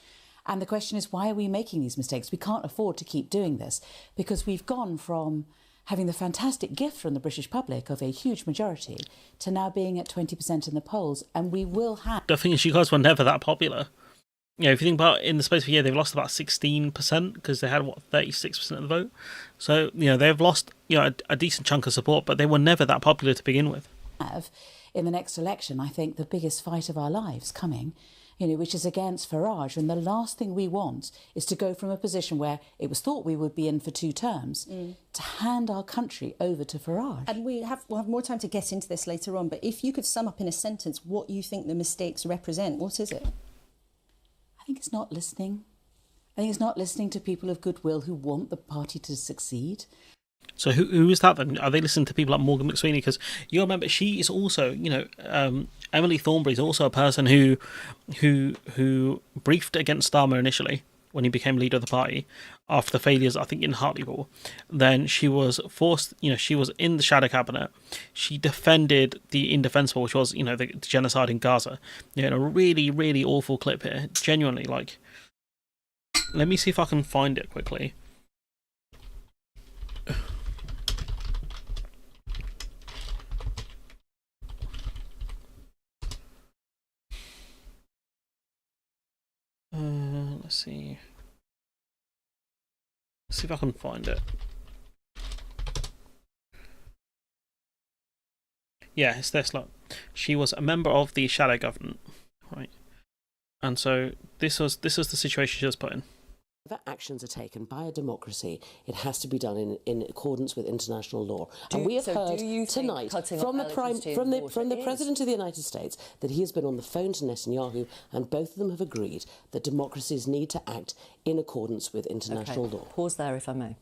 And the question is, why are we making these mistakes? We can't afford to keep doing this because we've gone from having the fantastic gift from the British public of a huge majority to now being at 20% in the polls, and we will have... The thing is, you guys were never that popular. You know, if you think about it, in the space of a year, they've lost about 16% because they had, 36% of the vote. So, you know, they've lost, you know, a decent chunk of support, but they were never that popular to begin with. In the next election, I think the biggest fight of our lives coming, you know, which is against Farage. And the last thing we want is to go from a position where it was thought we would be in for 2 terms to hand our country over to Farage. And we'll have more time to get into this later on, but if you could sum up in a sentence what you think the mistakes represent, what is it? I think it's not listening. I think it's not listening to people of goodwill who want the party to succeed. So who is that then? Are they listening to people like Morgan McSweeney? Because you remember, she is also, you know, Emily Thornberry is also a person who briefed against Starmer initially when he became leader of the party after the failures, I think, in Hartlepool. Then she was forced, you know, she was in the shadow cabinet. She defended the indefensible, which was, you know, the genocide in Gaza. You know, a really, really awful clip here. Genuinely, like, let me see if I can find it quickly. Let's see. Let's see if I can find it. Yeah, it's this. Look, she was a member of the shadow government, right? And so this was the situation she was put in. Whatever actions are taken by a democracy, it has to be done in accordance with international law. And we have heard tonight from the President of the United States that he has been on the phone to Netanyahu, and both of them have agreed that democracies need to act in accordance with international law. Pause there, if I may.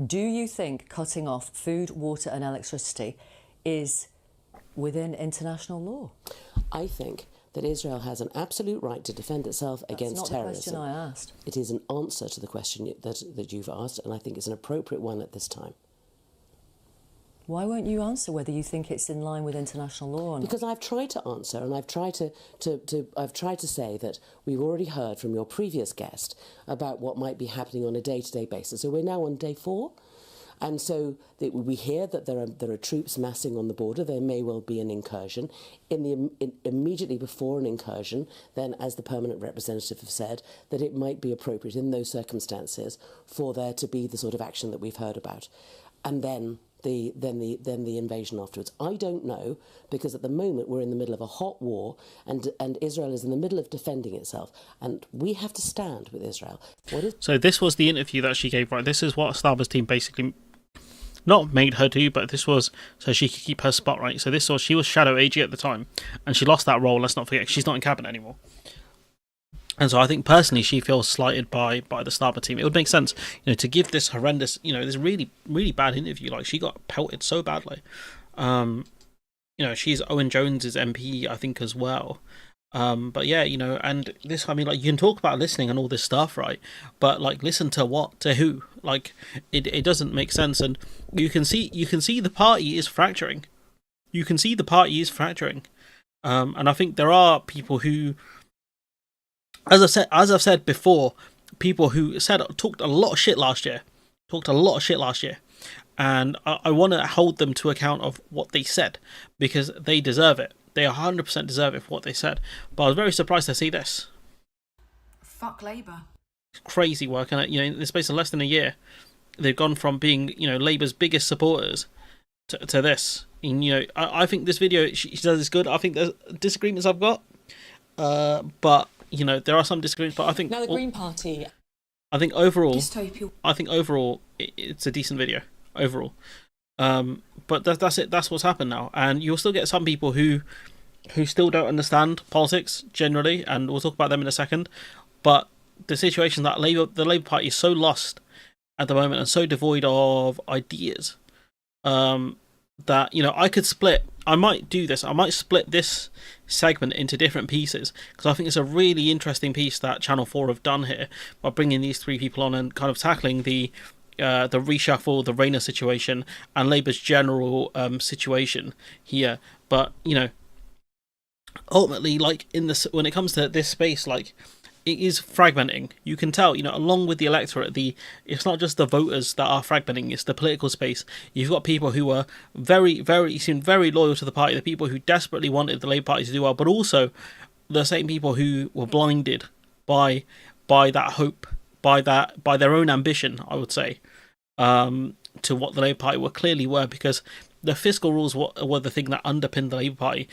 Do you think cutting off food, water and electricity is within international law? I think that Israel has an absolute right to defend itself against terrorism. That's not the question I asked. It is an answer to the question that you've asked, and I think it's an appropriate one at this time. Why won't you answer whether you think it's in line with international law or not? Because I've tried to answer, and I've tried to say that we've already heard from your previous guest about what might be happening on a day-to-day basis. So we're now on day 4. And so we hear that there are troops massing on the border. There may well be an incursion. Immediately before an incursion, then, as the permanent representative have said, that it might be appropriate in those circumstances for there to be the sort of action that we've heard about, and then the invasion afterwards. I don't know, because at the moment we're in the middle of a hot war, and Israel is in the middle of defending itself, and we have to stand with Israel. So this was the interview that she gave, right? This is what Starmer's team basically not made her do, but this was so she could keep her spot, right? So this was, she was shadow AG at the time, and she lost that role. Let's not forget, she's not in cabinet anymore. And so I think personally she feels slighted by the Starmer team. It would make sense, you know, to give this horrendous, you know, this really, really bad interview. Like, she got pelted so badly. You know, she's Owen Jones's MP, I think, as well. But yeah, you know, and this, I mean, like, you can talk about listening and all this stuff, right? But like, listen to what? To who? Like, it doesn't make sense. And you can see the party is fracturing. You can see the party is fracturing. And I think there are people who, as I've said before, people who talked a lot of shit last year, and I want to hold them to account of what they said, because they deserve it. They 100% deserve it for what they said. But I was very surprised to see this. Fuck Labour. Crazy work, and in the space of less than a year, they've gone from being Labour's biggest supporters to this. And, I think this video she does is good. I think there's disagreements I've got, but there are some disagreements. But I think now the Green Party. I think overall, Dystopian. I think overall it's a decent video overall. But that's it. That's what's happened now, and you'll still get some people who still don't understand politics generally, and we'll talk about them in a second. But the situation that the Labour Party is so lost at the moment and so devoid of ideas, that I might do this. I might split this segment into different pieces, because I think it's a really interesting piece that Channel 4 have done here by bringing these three people on and kind of tackling the reshuffle, the Rayner situation, and Labour's general situation here. But ultimately, when it comes to this space, it is fragmenting. You can tell, along with the electorate, it's not just the voters that are fragmenting, it's the political space. You've got people who are seem very loyal to the party, the people who desperately wanted the Labour Party to do well, but also the same people who were blinded by that hope, by their own ambition, I would say, to what the Labour Party clearly were, because the fiscal rules were the thing that underpinned the Labour Party.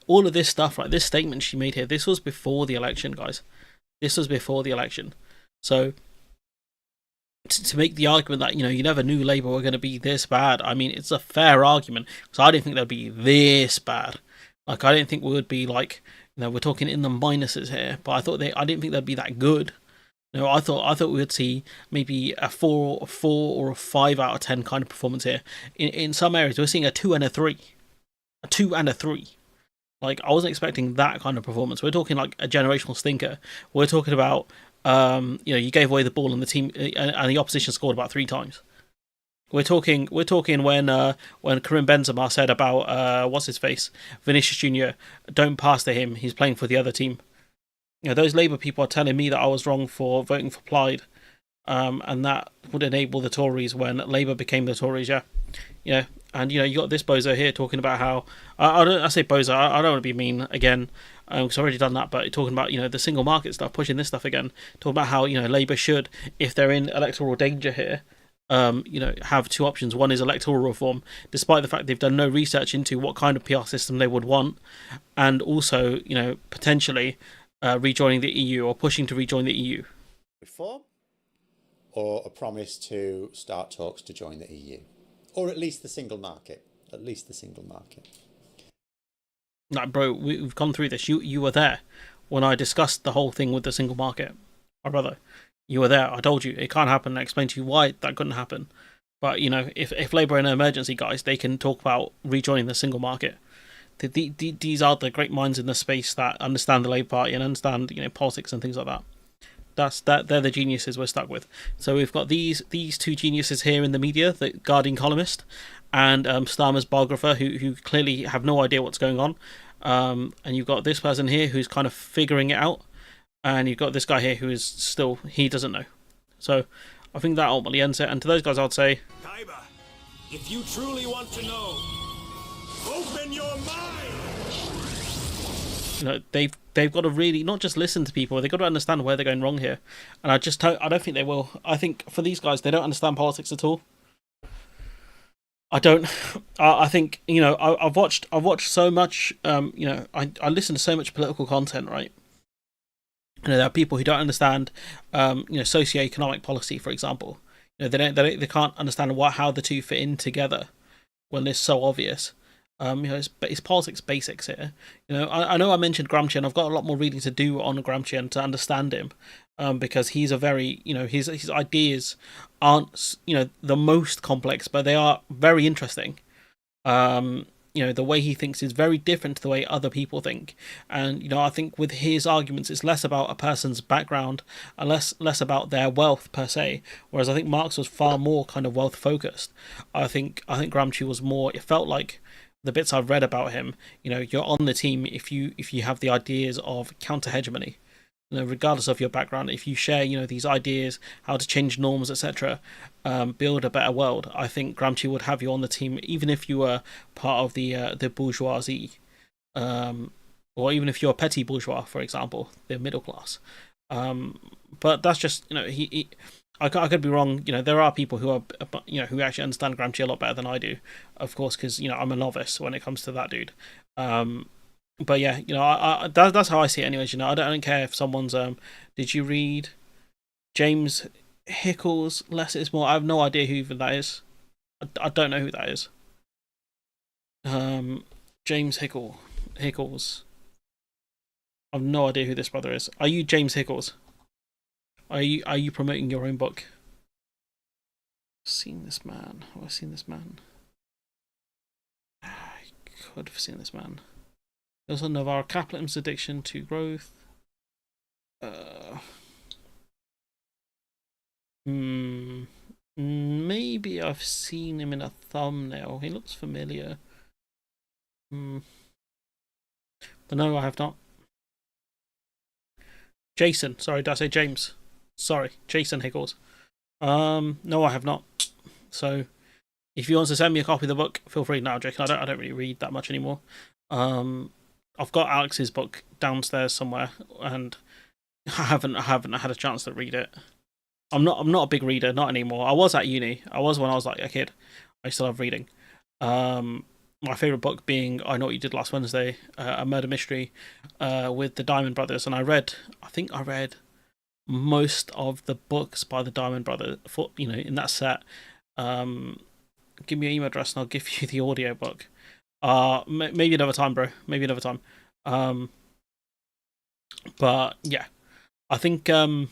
All of this stuff, like this statement she made here, this was before the election, guys. This was before the election. So to make the argument that, you never knew Labour were going to be this bad, I mean, it's a fair argument, because I didn't think they'd be this bad. I didn't think we would be we're talking in the minuses here, but I didn't think they'd be that good. I thought we would see maybe a 4 or a 5 out of 10 kind of performance here. In some areas, we're seeing a 2 and a 3. A 2 and a 3. I wasn't expecting that kind of performance. We're talking a generational stinker. We're talking about, you gave away the ball and the team and the opposition scored about 3 times. We're talking when Karim Benzema said about what's his face, Vinicius Junior, don't pass to him. He's playing for the other team. Those Labour people are telling me that I was wrong for voting for Plaid, and that would enable the Tories when Labour became the Tories. Yeah. And you got this bozo here talking about how I say bozo. I don't want to be mean again, because I've already done that. But talking about the single market stuff, pushing this stuff again, talking about how Labour should, if they're in electoral danger here, have 2 options. One is electoral reform, despite the fact they've done no research into what kind of PR system they would want, and also potentially rejoining the EU or pushing to rejoin the EU. Reform, or a promise to start talks to join the EU. Or at least the single market. At least the single market. Like, bro, we've gone through this. You were there when I discussed the whole thing with the single market. My brother, you were there. I told you it can't happen. I explained to you why that couldn't happen. But, if Labour are in an emergency, guys, they can talk about rejoining the single market. These are the great minds in the space that understand the Labour Party and understand, politics and things like that. They're the geniuses we're stuck with. So we've got these 2 geniuses here in the media, the Guardian columnist and Starmer's biographer, who clearly have no idea what's going on. And you've got this person here who's kind of figuring it out, and you've got this guy here who is still, he doesn't know. So I think that ultimately ends it. And to those guys, I'd say, Kaiba, if you truly want to know, open your mind. They've got to really not just listen to people, they've got to understand where they're going wrong here. And I don't think they will. I think for these guys, they don't understand politics at all. I think I've watched so much. I listen to so much political content, right? There are people who don't understand, socioeconomic policy, for example. They can't understand how the two fit in together when it's so obvious. It's politics basics here. I know I mentioned Gramsci, and I've got a lot more reading to do on Gramsci and to understand him, because he's a very, his ideas aren't, the most complex, but they are very interesting. The way he thinks is very different to the way other people think. And, I think with his arguments, it's less about a person's background and less about their wealth per se. Whereas I think Marx was far more kind of wealth focused. I think Gramsci was more, it felt like, the bits I've read about him, you're on the team if you have the ideas of counter hegemony, regardless of your background. If you share, these ideas, how to change norms, etc., build a better world. I think Gramsci would have you on the team, even if you were part of the bourgeoisie. or even if you're a petty bourgeois, for example, they're middle class. But that's just, I could be wrong. There are people who are, who actually understand Gramsci a lot better than I do, of course, because I'm a novice when it comes to that dude. But yeah, that's how I see it, anyways. I don't care if someone's. Did you read James Hickles' Less is More? I have no idea who even that is. I don't know who that is. James Hickles. I've no idea who this brother is. Are you James Hickles? Are you promoting your own book? Seen this man? Have I seen this man? I could have seen this man. Also, Navarro Capitalism's Addiction to Growth. Maybe I've seen him in a thumbnail. He looks familiar. But no, I have not. Jason. Sorry, did I say James? Sorry, Jason Hickles. No, I have not. So, if you want to send me a copy of the book, feel free. No, Jake, I don't really read that much anymore. I've got Alex's book downstairs somewhere, and I haven't had a chance to read it. I'm not a big reader, not anymore. I was at uni. I was when I was like a kid. I still love reading. My favourite book being I Know What You Did Last Wednesday, a murder mystery with the Diamond Brothers. And I think I read most of the books by the Diamond Brothers, in that set. Give me your email address and I'll give you the audiobook. Maybe another time, bro. Maybe another time. But yeah, I think that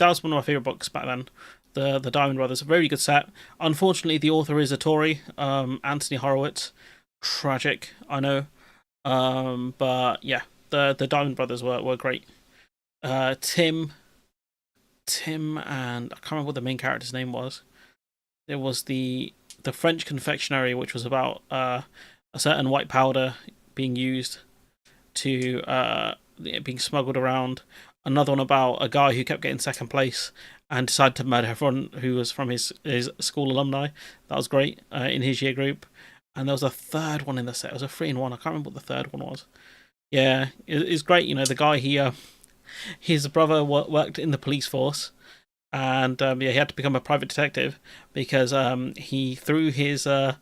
was one of my favourite books back then. The Diamond Brothers, a very good set. Unfortunately, the author is a Tory, Anthony Horowitz. Tragic, I know. But yeah, the Diamond Brothers were great. Tim, and I can't remember what the main character's name was. There was the French confectionery, which was about a certain white powder being used to being smuggled around. Another one about a guy who kept getting second place and decided to murder everyone who was from his school alumni. That was great in his year group. And there was a third one in the set. It was a 3-in-1. I can't remember what the third one was. Yeah, it's great. The guy, his brother worked in the police force. And he had to become a private detective because he threw his CO.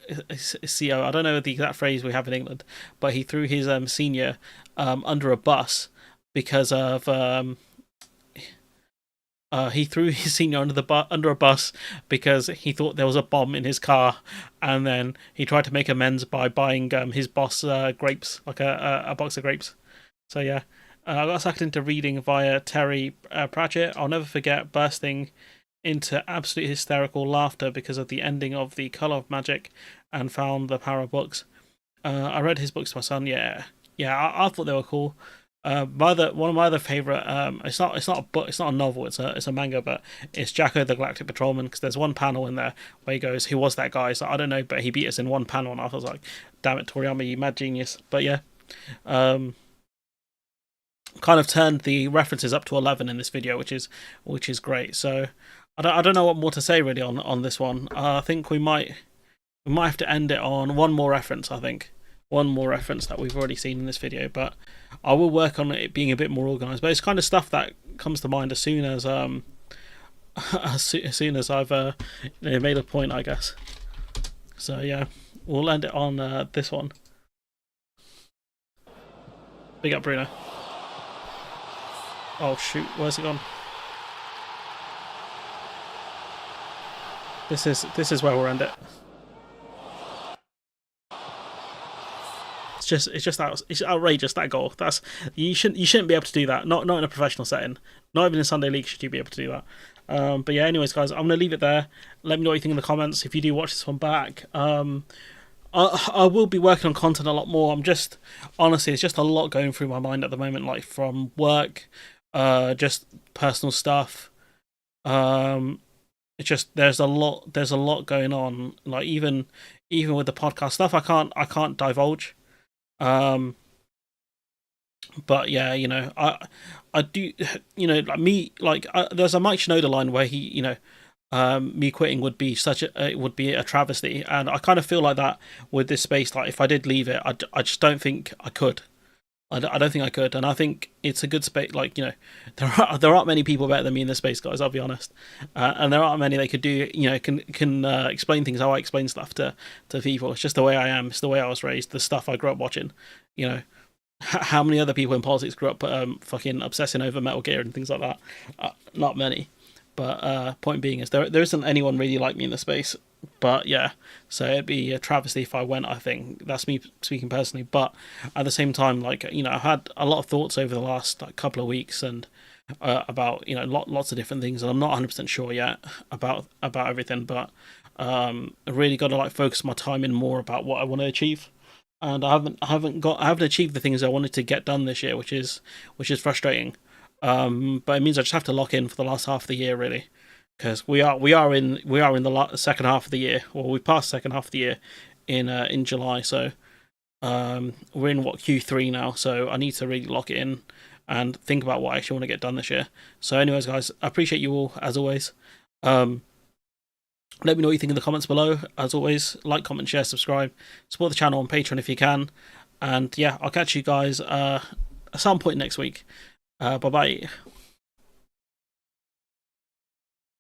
I don't know the exact phrase we have in England, but he threw his senior under a bus because of he threw his senior under a bus because he thought there was a bomb in his car, and then he tried to make amends by buying his boss grapes, like a box of grapes. So yeah. I got sucked into reading via Terry Pratchett. I'll never forget bursting into absolute hysterical laughter because of the ending of The Colour of Magic and found the power of books. I read his books to my son. Yeah, I thought they were cool. One of my other favourite. It's not a book. It's not a novel. It's a manga, but it's Jacko the Galactic Patrolman, because there's one panel in there where he goes, "Who was that guy?" So I don't know, but he beat us in one panel, and I was like, "Damn it, Toriyama, you mad genius!" But yeah. Kind of turned the references up to 11 in this video, which is great. So I don't know what more to say really on this one. I think we might have to end it on one more reference. I think one more reference that we've already seen in this video, but I will work on it being a bit more organized. But it's kind of stuff that comes to mind as soon as soon as I've made a point, I guess. So yeah, we'll end it on this one. Big up, Bruno. Oh shoot, where's it gone? This is where we'll end it. It's outrageous, that goal. You shouldn't be able to do that. Not in a professional setting. Not even in Sunday League should you be able to do that. But yeah, anyways guys, I'm gonna leave it there. Let me know what you think in the comments if you do watch this one back. I will be working on content a lot more. Honestly, it's just a lot going through my mind at the moment, like from work, just personal stuff. It's just there's a lot going on. Like even with the podcast stuff, I can't divulge. But yeah, I do, like me, like there's a Mike Shinoda line where he, me quitting would be a travesty, and I kind of feel like that with this space. Like if I did leave it, I just don't think I could. I don't think I could, and I think it's a good space. Like, you know, there aren't many people better than me in this space, guys. I'll be honest, and there aren't many that could do, you know, can explain things how I explain stuff to people. It's just the way I am. It's the way I was raised. The stuff I grew up watching. You know, how many other people in politics grew up fucking obsessing over Metal Gear and things like that? Not many. But point being is there isn't anyone really like me in the space. But yeah, so it'd be a travesty if I went. I think that's me speaking personally. But at the same time, like, you know, I've had a lot of thoughts over the last couple of weeks and about, you know, lots of different things, and I'm not 100% sure yet about everything. But I really got to like focus my time in more about what I want to achieve. And I haven't achieved the things I wanted to get done this year, which is frustrating. But it means I just have to lock in for the last half of the year, really, because we are in the second half of the year. Well, we passed second half of the year in July, so we're in Q3 now. So I need to really lock it in and think about what I actually want to get done this year. So, anyways, guys, I appreciate you all as always. Let me know what you think in the comments below. As always, like, comment, share, subscribe, support the channel on Patreon if you can, and yeah, I'll catch you guys at some point next week. Bye bye.